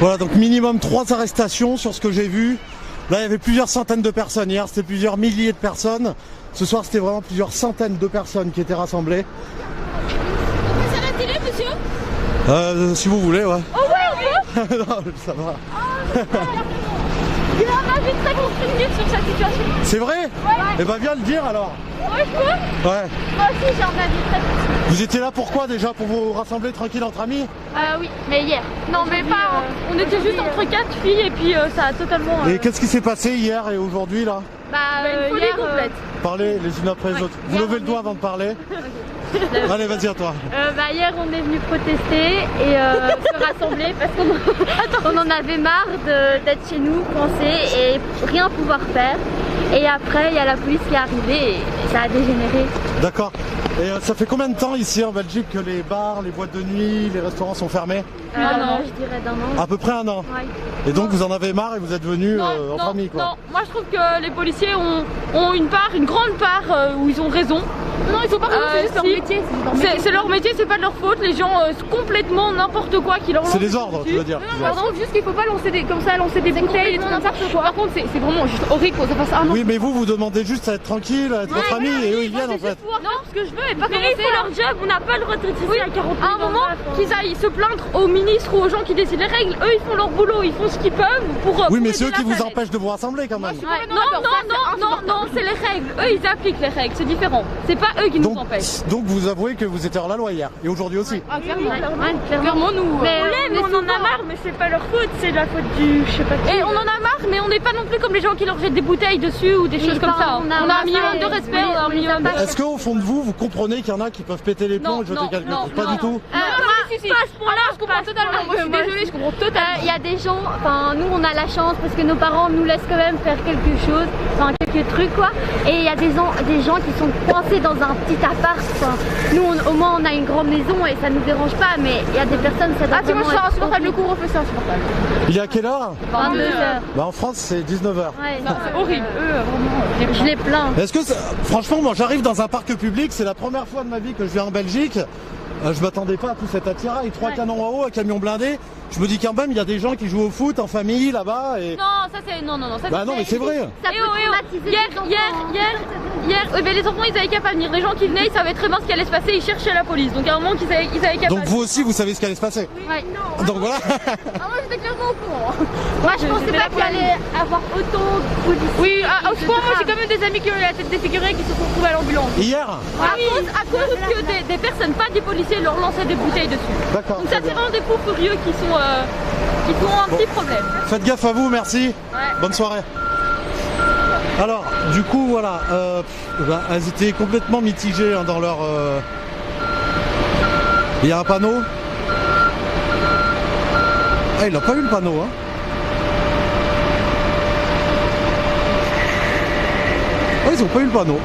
Voilà, donc minimum 3 arrestations sur ce que j'ai vu. Là, il y avait plusieurs centaines de personnes. Hier, c'était plusieurs milliers de personnes. Ce soir, c'était vraiment plusieurs centaines de personnes qui étaient rassemblées. On peut s'arrêter là, monsieur? Si vous voulez, ouais. Oh ouais, on peut. Non, ça va. Il y a un avis très constructif sur cette situation. C'est vrai? Ouais. Eh ben, viens le dire alors. Ouais, je peux? Ouais. Moi aussi, j'ai un avis très constructif. Vous étiez là pourquoi déjà? Pour vous rassembler tranquille entre amis? Oui, mais hier. Non, mais pas. On était juste entre 4 filles et puis ça a totalement. Et qu'est-ce qui s'est passé hier et aujourd'hui là? Une folie hier, complète. Parlez les unes après les autres. Vous levez le doigt avant de parler. Allez, vas-y à toi. Hier, on est venu protester et se rassembler parce qu'on en avait marre d'être chez nous, coincés et rien pouvoir faire. Et après, il y a la police qui est arrivée et ça a dégénéré. D'accord. Et ça fait combien de temps ici en Belgique que les bars, les boîtes de nuit, les restaurants sont fermés? Un an, je dirais d'un an. À peu près un an. Ouais. Et donc vous en avez marre et vous êtes venus en famille quoi? Non, moi je trouve que les policiers ont une grande part où ils ont raison. Non, ils sont pas comme c'est juste leur métier. C'est leur métier, c'est pas de leur faute. Les gens complètement n'importe quoi qui leur lancent. C'est des ordres, tu veux dire. Pardon, juste qu'il faut pas lancer des comme ça, lancer des bouteilles et tout comme ça. Par contre, c'est vraiment juste horrible que ça fasse un an. Oui, mais vous demandez juste à être tranquille, à être votre ami, et eux ils viennent en fait. Non, ce que je veux est pas commencer. Ils font leur job, on n'a pas le droit de critiquer à 40 000. À un moment, qu'ils aillent se plaindre aux ministres ou aux gens qui décident les règles, eux ils font leur boulot, ils font ce qu'ils peuvent pour. Oui, mais c'est eux qui vous empêchent de vous rassembler quand même. Non, c'est les règles. Eux ils appliquent les règles, c'est différent. C'est pas eux qui nous empêchent. Donc vous avouez que vous étiez hors la loi hier, et aujourd'hui aussi. Ah, clairement, nous. Mais on en a marre, mais c'est pas leur faute, c'est la faute du je sais pas qui. Et on en a marre, mais on n'est pas non plus comme les gens qui leur jettent des bouteilles dessus ou des choses comme ça. On a un minimum de respect, on a un minimum de. Est-ce qu'au fond de vous, vous comprenez qu'il y en a qui peuvent péter les plombs et jeter quelque chose? Pas du tout. Si, pas à ce point-là, je comprends totalement. Moi, je suis désolée, je comprends totalement. Il y a des gens, enfin nous on a la chance parce que nos parents nous laissent quand même faire quelque chose, enfin quelques trucs quoi. Et il y a des gens qui sont coincés dans un petit appart. Enfin, nous au moins on a une grande maison et ça nous dérange pas, mais il y a des personnes ça doit. Ah, tu vois, c'est insupportable, le couvre-feu, c'est insupportable. Il est à quelle heure? 22h. Bah en France c'est 19h. Ouais, c'est horrible, vraiment. Je les plains. Est-ce que franchement moi j'arrive dans un parc public, c'est la première fois de ma vie que je viens en Belgique. Je m'attendais pas à tout cet attirail, 3 canons à eau, un camion blindé. Je me dis quand même il y a des gens qui jouent au foot en famille là-bas et. Non, ça c'est non. Ça, bah non mais c'est vrai. Ça peut traumatiser Hier, ben, les enfants ils avaient qu'à pas venir. Les gens qui venaient ils savaient très bien ce qui allait se passer, ils cherchaient la police. Donc à un moment ils avaient qu'à pas venir. Donc vous aussi vous savez ce qui allait se passer. Ouais. Donc voilà. Moi j'étais clairement au courant. Moi je pensais pas qu'il y allait avoir autant de policiers. Oui, au secours, moi j'ai quand même des amis qui ont eu la tête défigurée qui se sont retrouvés à l'ambulance. Hier. À cause que des personnes, pas des policiers, leur lançaient des bouteilles dessus. D'accord. Donc ça c'est vraiment des fous furieux qui sont un petit problème. Faites gaffe à vous, merci. Ouais. Bonne soirée. Alors, du coup, voilà, elles étaient complètement mitigées hein, dans leur. Il y a un panneau. Ah, il n'a pas eu le panneau, hein. Oh, ils n'ont pas eu le panneau.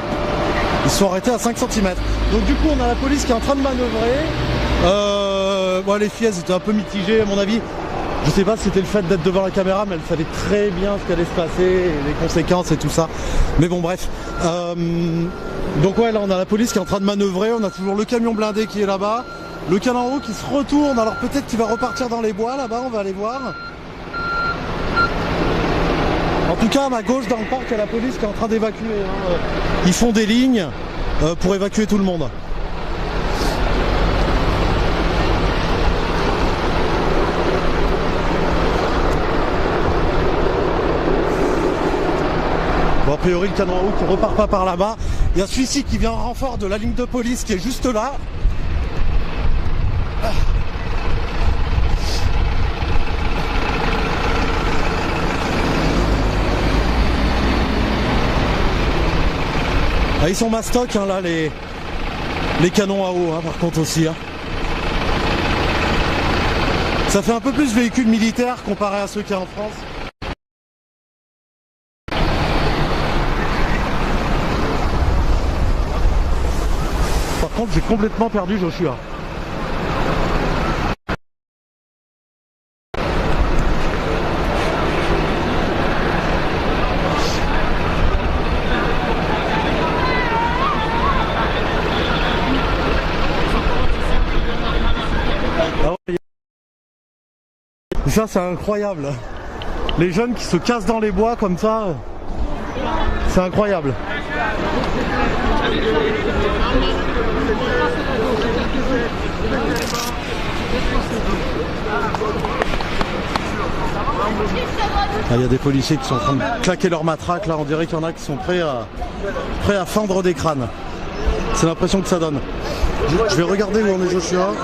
Ils se sont arrêtés à 5 cm. Donc du coup, on a la police qui est en train de manœuvrer. Bon, les filles, elles étaient un peu mitigées, à mon avis. Je sais pas si c'était le fait d'être devant la caméra, mais elles savaient très bien ce qui allait se passer, les conséquences et tout ça. Mais bon, bref. Donc ouais, là, on a la police qui est en train de manœuvrer. On a toujours le camion blindé qui est là-bas. Le canon en haut qui se retourne. Alors peut-être qu'il va repartir dans les bois là-bas. On va aller voir. En tout cas, à ma gauche, dans le parc, il y a la police qui est en train d'évacuer. Hein. Ils font des lignes pour évacuer tout le monde. Bon, a priori, le canon à eau qui repart pas par là-bas. Il y a celui-ci qui vient en renfort de la ligne de police qui est juste là. Ah, ils sont mastoc hein, là les canons à eau hein, par contre aussi hein. Ça fait un peu plus véhicule militaire comparé à ceux qu'il y a en France. Par contre j'ai complètement perdu Joshua. Ça c'est incroyable. Les jeunes qui se cassent dans les bois comme ça, c'est incroyable. Il y a des policiers qui sont en train de claquer leur matraque là, on dirait qu'il y en a qui sont prêts à fendre des crânes. C'est l'impression que ça donne. Je vais regarder où on est Joshua.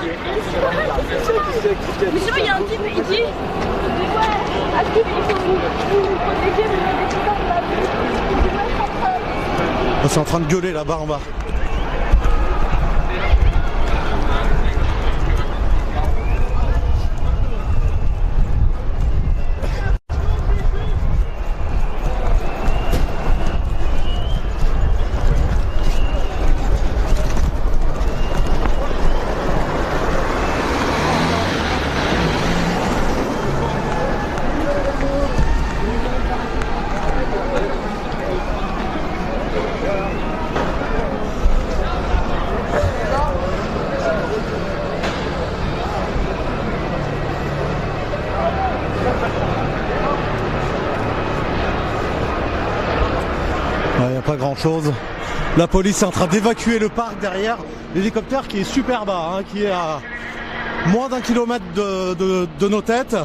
Mais sinon il y a un type, il dit est-ce qu'il faut vous protéger, vous avez des choses dans la vie. C'est en train de gueuler là-bas en bas. pas grand chose. La police est en train d'évacuer le parc derrière. L'hélicoptère qui est super bas, hein, qui est à moins d'1 kilomètre de nos têtes.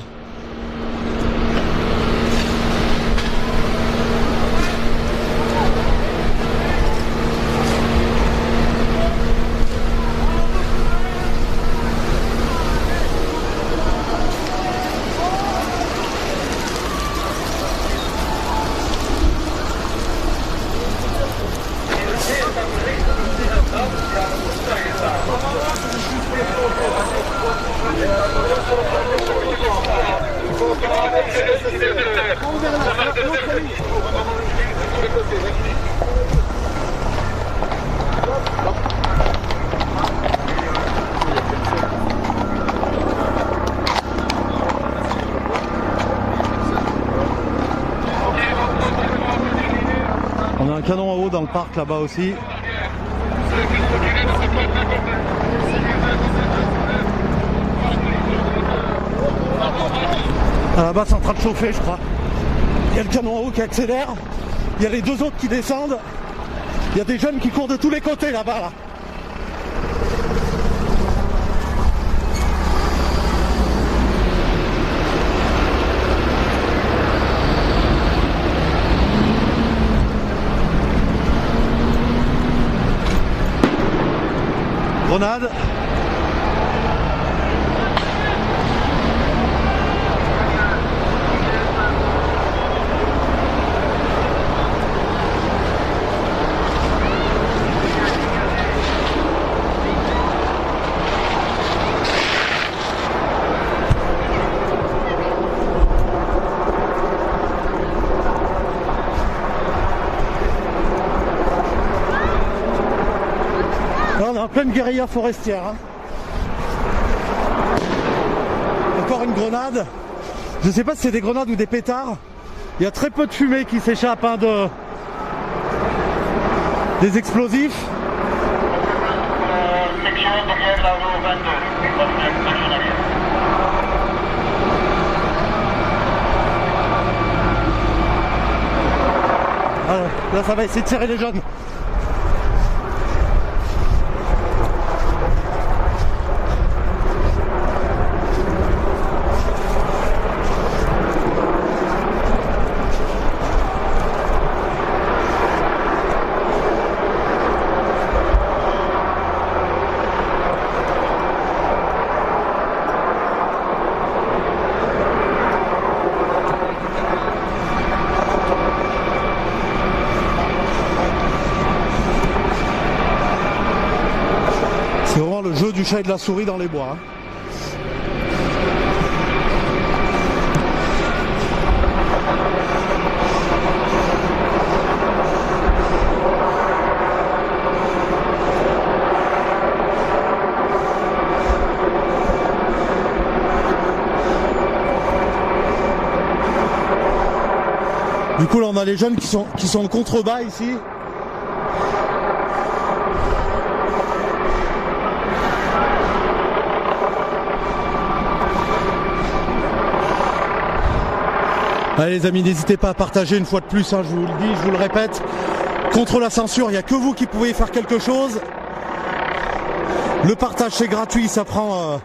On a un canon à eau dans le parc là-bas aussi. Là-bas c'est en train de chauffer je crois. Il y a le canon à eau qui accélère. Il y a les deux autres qui descendent. Il y a des jeunes qui courent de tous les côtés là-bas là. Grenade. Là, on est en pleine guérilla forestière. Hein. Encore une grenade. Je sais pas si c'est des grenades ou des pétards. Il y a très peu de fumée qui s'échappe hein, des explosifs. Section derrière la roue 22. Ah, là, ça va essayer de tirer les jeunes. C'est vraiment le jeu du chat et de la souris dans les bois. Hein. Du coup là on a les jeunes qui sont en contrebas ici. Allez les amis, n'hésitez pas à partager une fois de plus, hein, je vous le dis, je vous le répète. Contre la censure, il n'y a que vous qui pouvez faire quelque chose. Le partage c'est gratuit, ça prend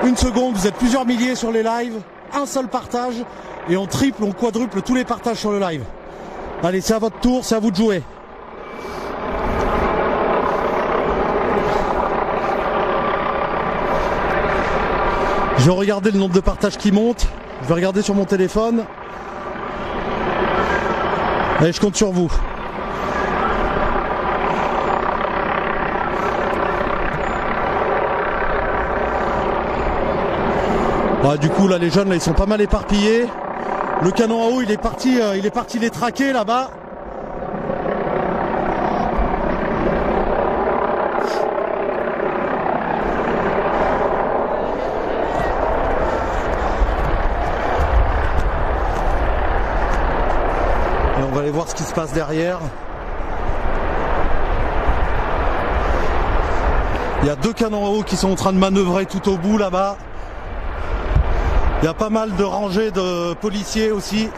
1 seconde, vous êtes plusieurs milliers sur les lives. Un seul partage et on triple, on quadruple tous les partages sur le live. Allez, c'est à votre tour, c'est à vous de jouer. Je vais regarder le nombre de partages qui monte. Je vais regarder sur mon téléphone. Allez, je compte sur vous. Ah, du coup là les jeunes là, ils sont pas mal éparpillés. Le canon à eau il est parti les traquer là-bas. Et on va aller voir ce qui se passe derrière. Il y a 2 canons à eau qui sont en train de manœuvrer tout au bout là-bas. Il y a pas mal de rangées de policiers aussi.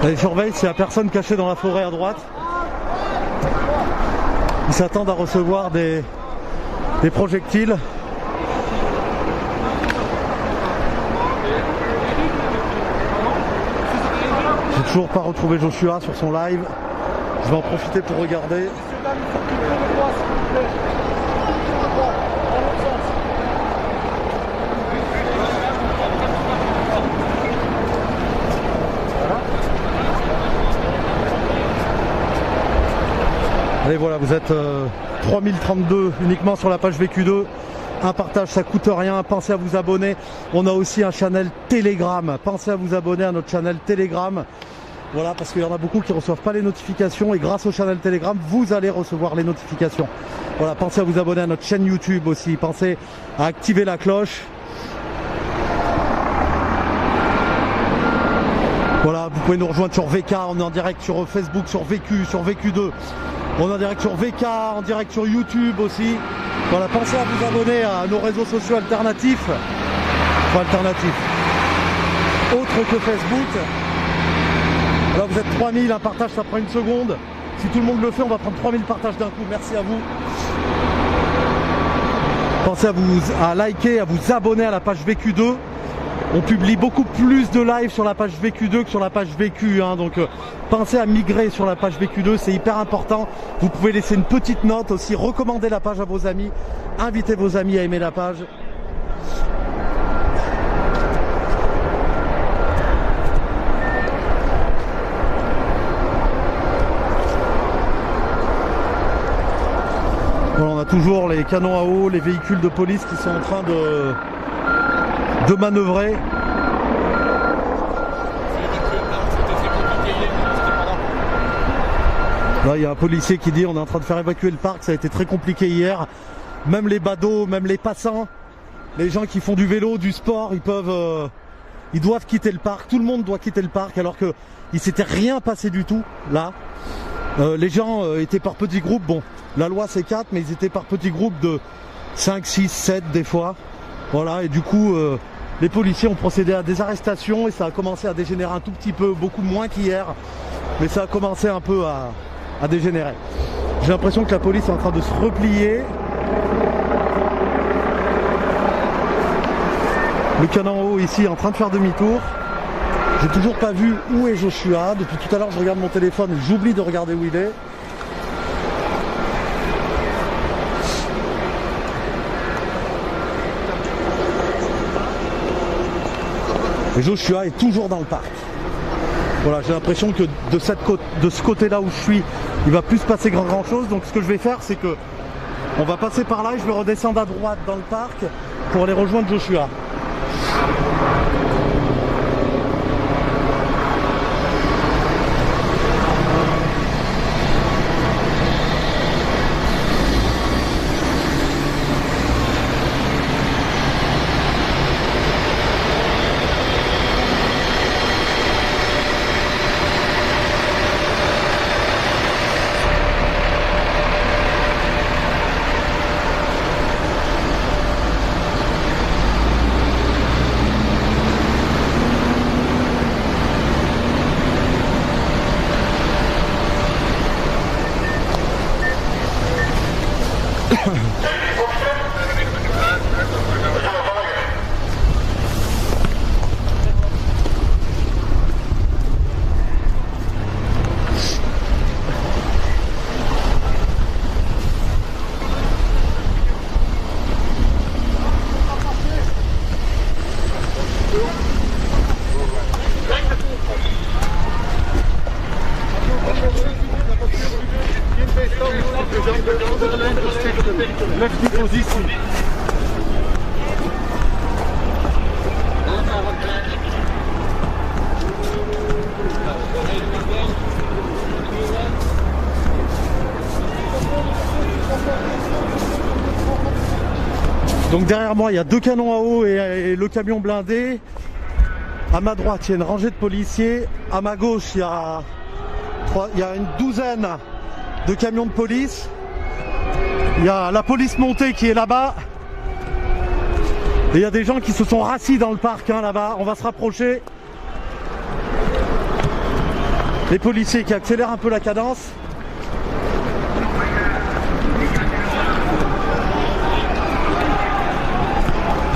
Ils surveillent s'il n'y a personne caché dans la forêt à droite. Ils s'attendent à recevoir des projectiles. J'ai toujours pas retrouvé Joshua sur son live. Je vais en profiter pour regarder. Allez voilà, vous êtes 3032 uniquement sur la page VQ2. Un partage, ça coûte rien. Pensez à vous abonner. On a aussi un channel Telegram. Pensez à vous abonner à notre channel Telegram. Voilà, parce qu'il y en a beaucoup qui ne reçoivent pas les notifications. Et grâce au channel Telegram, vous allez recevoir les notifications. Voilà, pensez à vous abonner à notre chaîne YouTube aussi. Pensez à activer la cloche. Voilà, vous pouvez nous rejoindre sur VK. On est en direct sur Facebook, sur VQ, sur VQ2. On est en direct sur VK, en direct sur YouTube aussi. Voilà, pensez à vous abonner à nos réseaux sociaux alternatifs. Enfin, alternatifs. Autres que Facebook. Là, vous êtes 3000, un partage, ça prend une seconde. Si tout le monde le fait, on va prendre 3000 partages d'un coup. Merci à vous. Pensez à liker, à vous abonner à la page VQ2. On publie beaucoup plus de live sur la page VQ2 que sur la page VQ. Donc pensez à migrer sur la page VQ2, c'est hyper important. Vous pouvez laisser une petite note aussi, recommander la page à vos amis, invitez vos amis à aimer la page. Voilà, on a toujours les canons à eau, les véhicules de police qui sont en train de manœuvrer. Là, il y a un policier qui dit on est en train de faire évacuer le parc, ça a été très compliqué hier. Même les badauds, même les passants, les gens qui font du vélo, du sport, ils doivent quitter le parc. Tout le monde doit quitter le parc alors que il s'était rien passé du tout là. Les gens étaient par petits groupes. Bon, la loi c'est 4, mais ils étaient par petits groupes de 5, 6, 7 des fois. Voilà, et du coup, les policiers ont procédé à des arrestations et ça a commencé à dégénérer un tout petit peu, beaucoup moins qu'hier. Mais ça a commencé un peu à dégénérer. J'ai l'impression que la police est en train de se replier. Le canon en haut ici est en train de faire demi-tour. J'ai toujours pas vu où est Joshua. Depuis tout à l'heure je regarde mon téléphone et j'oublie de regarder où il est. Et Joshua est toujours dans le parc. Voilà, j'ai l'impression que de ce côté-là où je suis, il va plus se passer grand chose. Donc ce que je vais faire, c'est que on va passer par là et je vais redescendre à droite dans le parc pour aller rejoindre Joshua. Donc derrière moi il y a 2 canons à eau et le camion blindé. À ma droite il y a une rangée de policiers. À ma gauche il y a une douzaine de camions de police. Il y a la police montée qui est là-bas. Et il y a des gens qui se sont rassis dans le parc là-bas. On va se rapprocher. les policiers qui accélèrent un peu la cadence.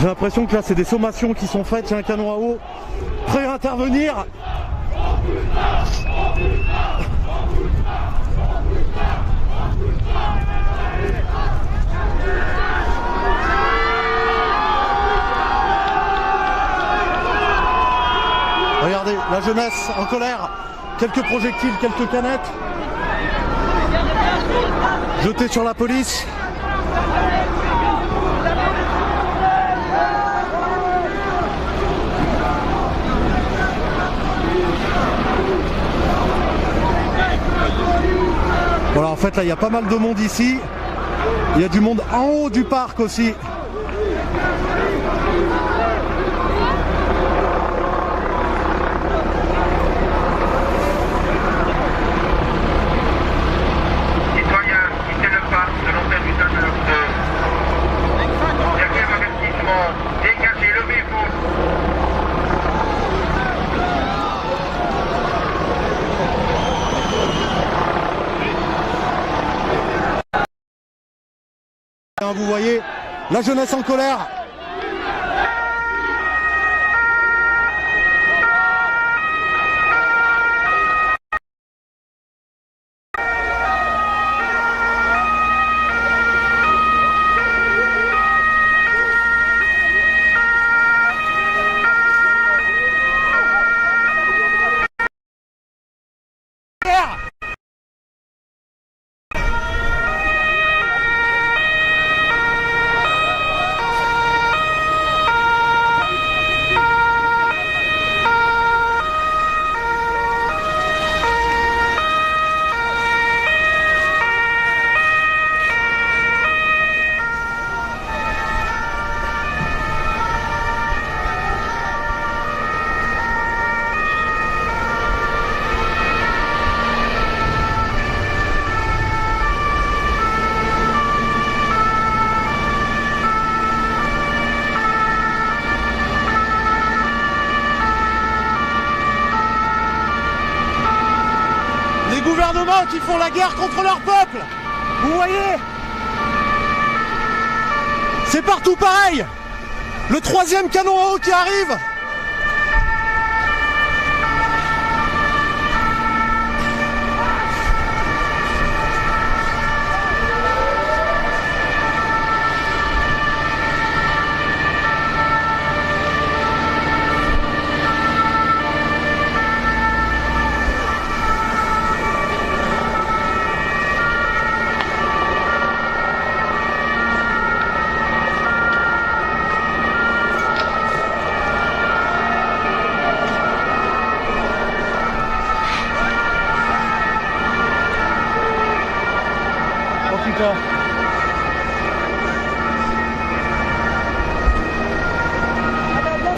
J'ai l'impression que là c'est des sommations qui sont faites, il y a un canon à eau prêt à intervenir. Regardez, la jeunesse en colère, quelques projectiles, quelques canettes jetées sur la police. Voilà, en fait là il y a pas mal de monde ici, il y a du monde en haut du parc aussi. Vous voyez la jeunesse en colère. Qui font la guerre contre leur peuple. Vous voyez, c'est partout pareil. Le troisième canon à eau qui arrive.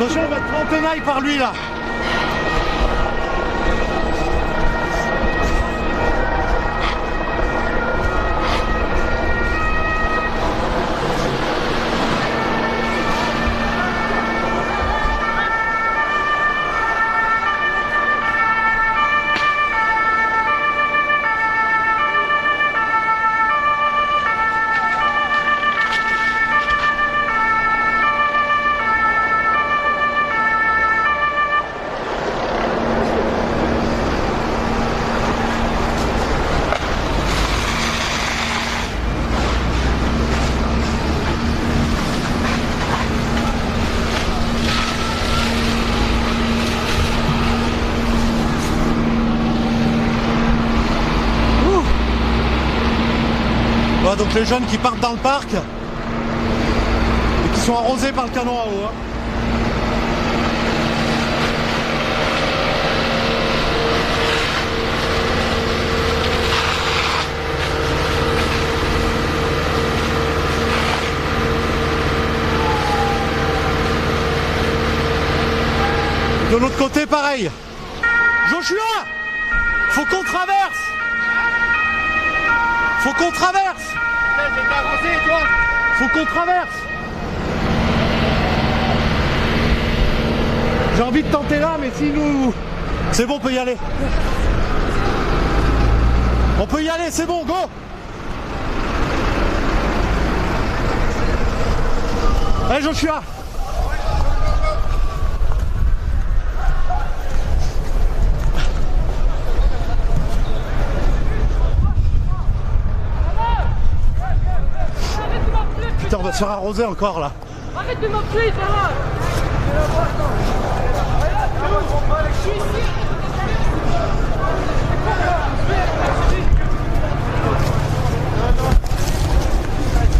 Attention, on va être pris en tenaille par lui là. Donc les jeunes qui partent dans le parc et qui sont arrosés par le canon à eau. De l'autre côté pareil. Joshua, faut qu'on traverse. Faut qu'on traverse. Faut qu'on traverse. J'ai envie de tenter là, mais si nous... C'est bon, on peut y aller. On peut y aller, c'est bon, go. Allez Joshua. Putain, on va se faire arroser encore là. Arrête de m'appeler, ça va.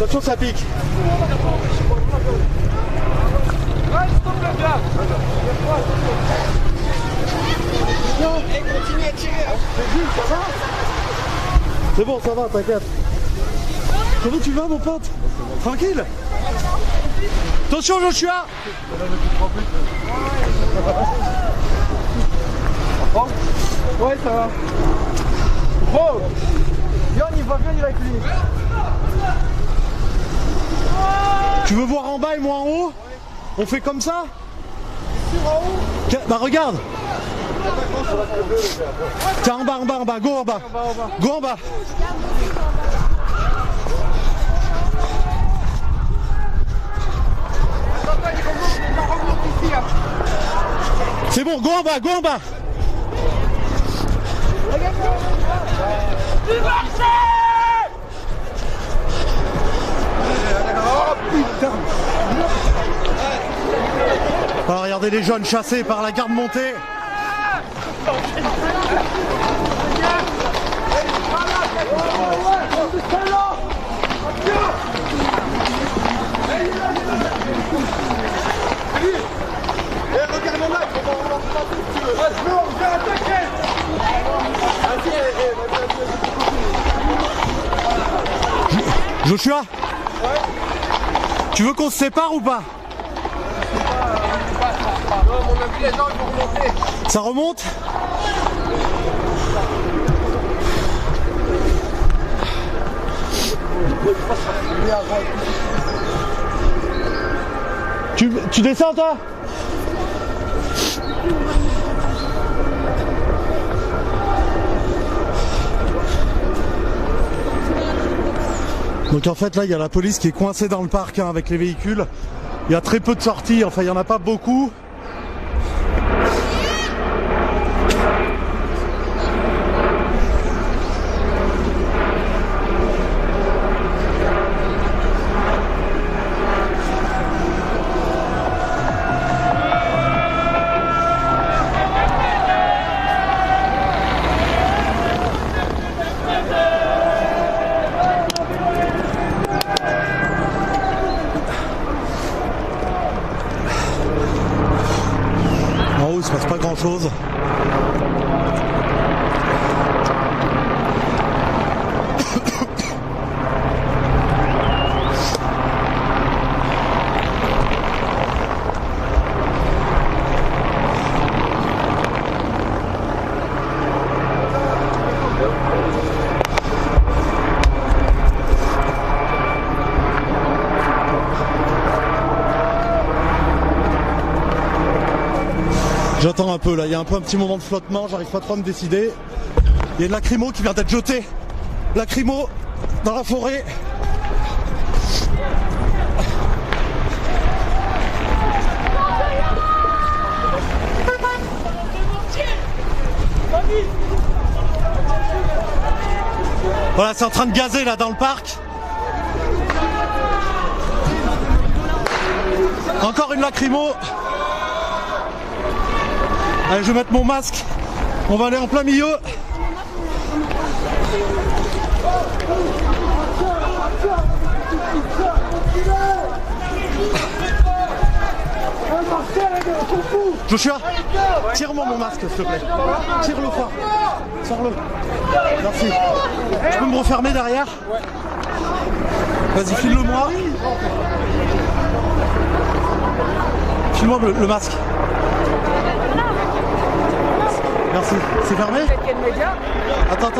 Attention, ça pique. Continue à tirer. C'est bon, ça va, t'inquiète. Comment tu vas, mon pote? Tranquille? Attention, Joshua! Ouais, ça va. Oh, viens, on y va, viens, on y va avec lui. Tu veux voir en bas et moi en haut? On fait comme ça? Bah regarde! Tiens, en bas, go en bas! Go en bas! C'est bon, go en bas! Oh putain! Ah, regardez les jeunes chassés par la garde montée. Joshua, tu veux qu'on se sépare ou pas? Ça remonte? Tu descends toi? Donc en fait là il y a la police qui est coincée dans le parc hein, avec les véhicules. Il y a très peu de sorties, enfin il n'y en a pas beaucoup. Il se passe pas grand chose. J'attends un peu là, il y a un petit moment de flottement, j'arrive pas trop à me décider. Il y a une lacrymo qui vient d'être jetée. Lacrymo dans la forêt. Voilà, c'est en train de gazer là dans le parc. Encore une lacrymo. Allez, je vais mettre mon masque. On va aller en plein milieu. Joshua, tire-moi mon masque, s'il te plaît. Tire-le fort. Sors-le. Merci. Tu peux me refermer derrière? Vas-y, file-le-moi. File-moi le masque. Merci. C'est fermé? Attends,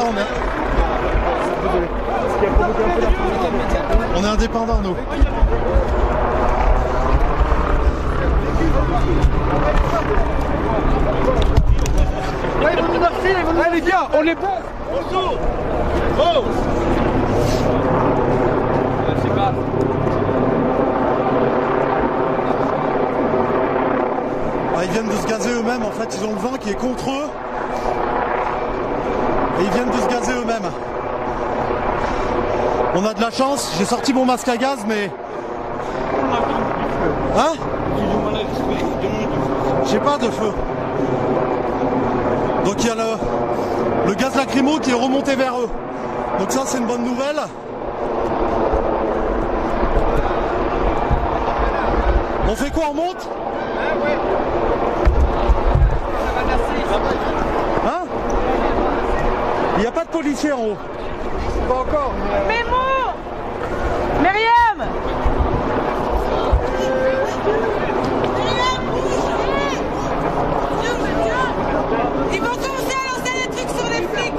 on est indépendants, nous. Ouais, ils vont nous marcher, les gars, on est bon. Oh. Je sais pas. Ah, ils viennent de se gazer eux-mêmes, en fait ils ont le vent qui est contre eux. Et ils viennent de se gazer eux-mêmes. On a de la chance, j'ai sorti mon masque à gaz mais... Hein? J'ai pas de feu. Donc il y a le gaz lacrymo qui est remonté vers eux. Donc ça c'est une bonne nouvelle. On fait quoi, on monte? Hein? Il n'y a pas de policiers en haut. Pas encore. Mémo! Myriam! Ils vont commencer à lancer des trucs sur les flics!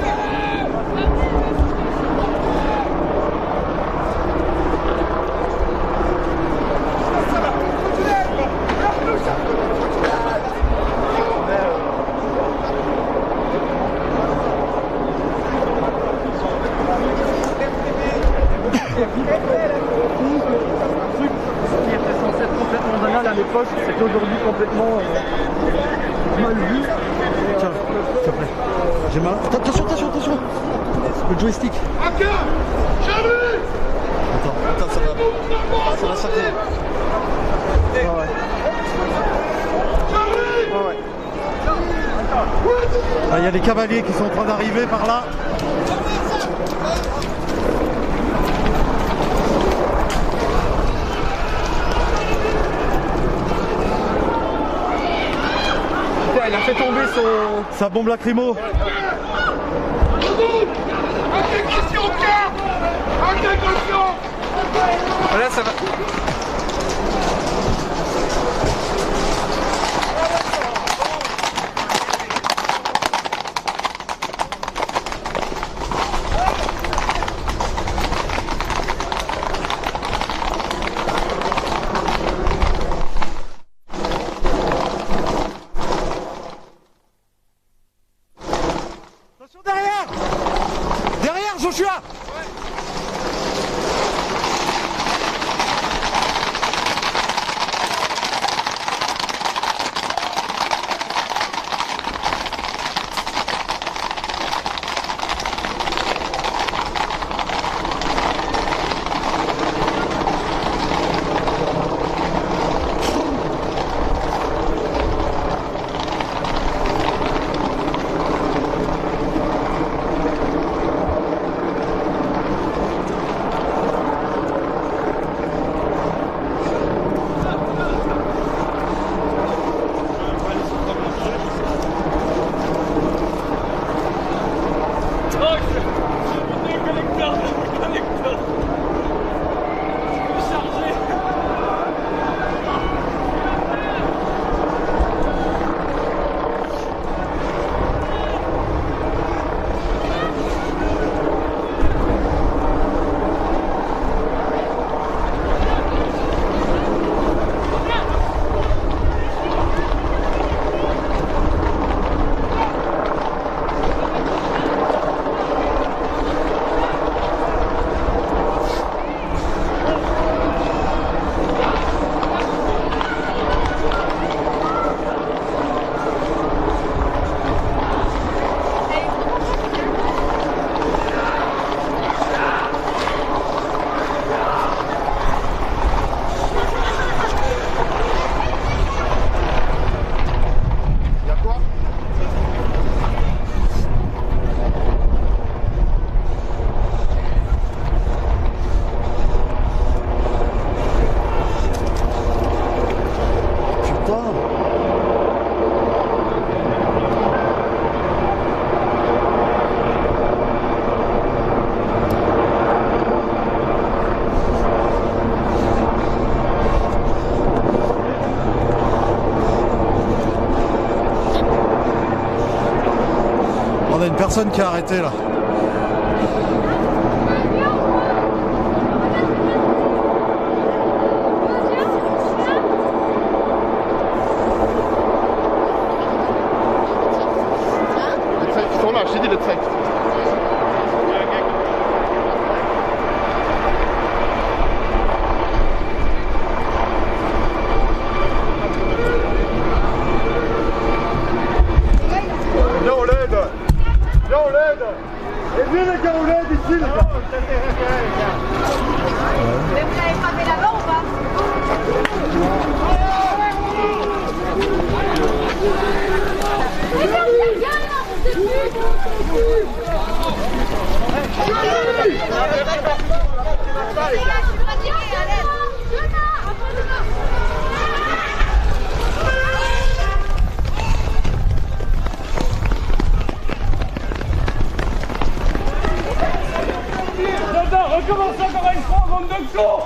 À l'époque, c'est aujourd'hui complètement mal vu. Tiens, s'il te plaît. J'ai mal. Attention, attention, attention. Le joystick. Attends, ça va. Ça va s'arrêter. Ah, il y a les cavaliers qui sont en train d'arriver par là. Il a fait tomber son... Sa bombe lacrymo. Là ça va. Derrière! Derrière, Joshua! On a une personne qui a arrêté là. Ils sont là, j'ai dit le train. d'ici les gars. Mais vous l'avez frappé là-bas ou pas? Recommence encore une fois, bande de cons!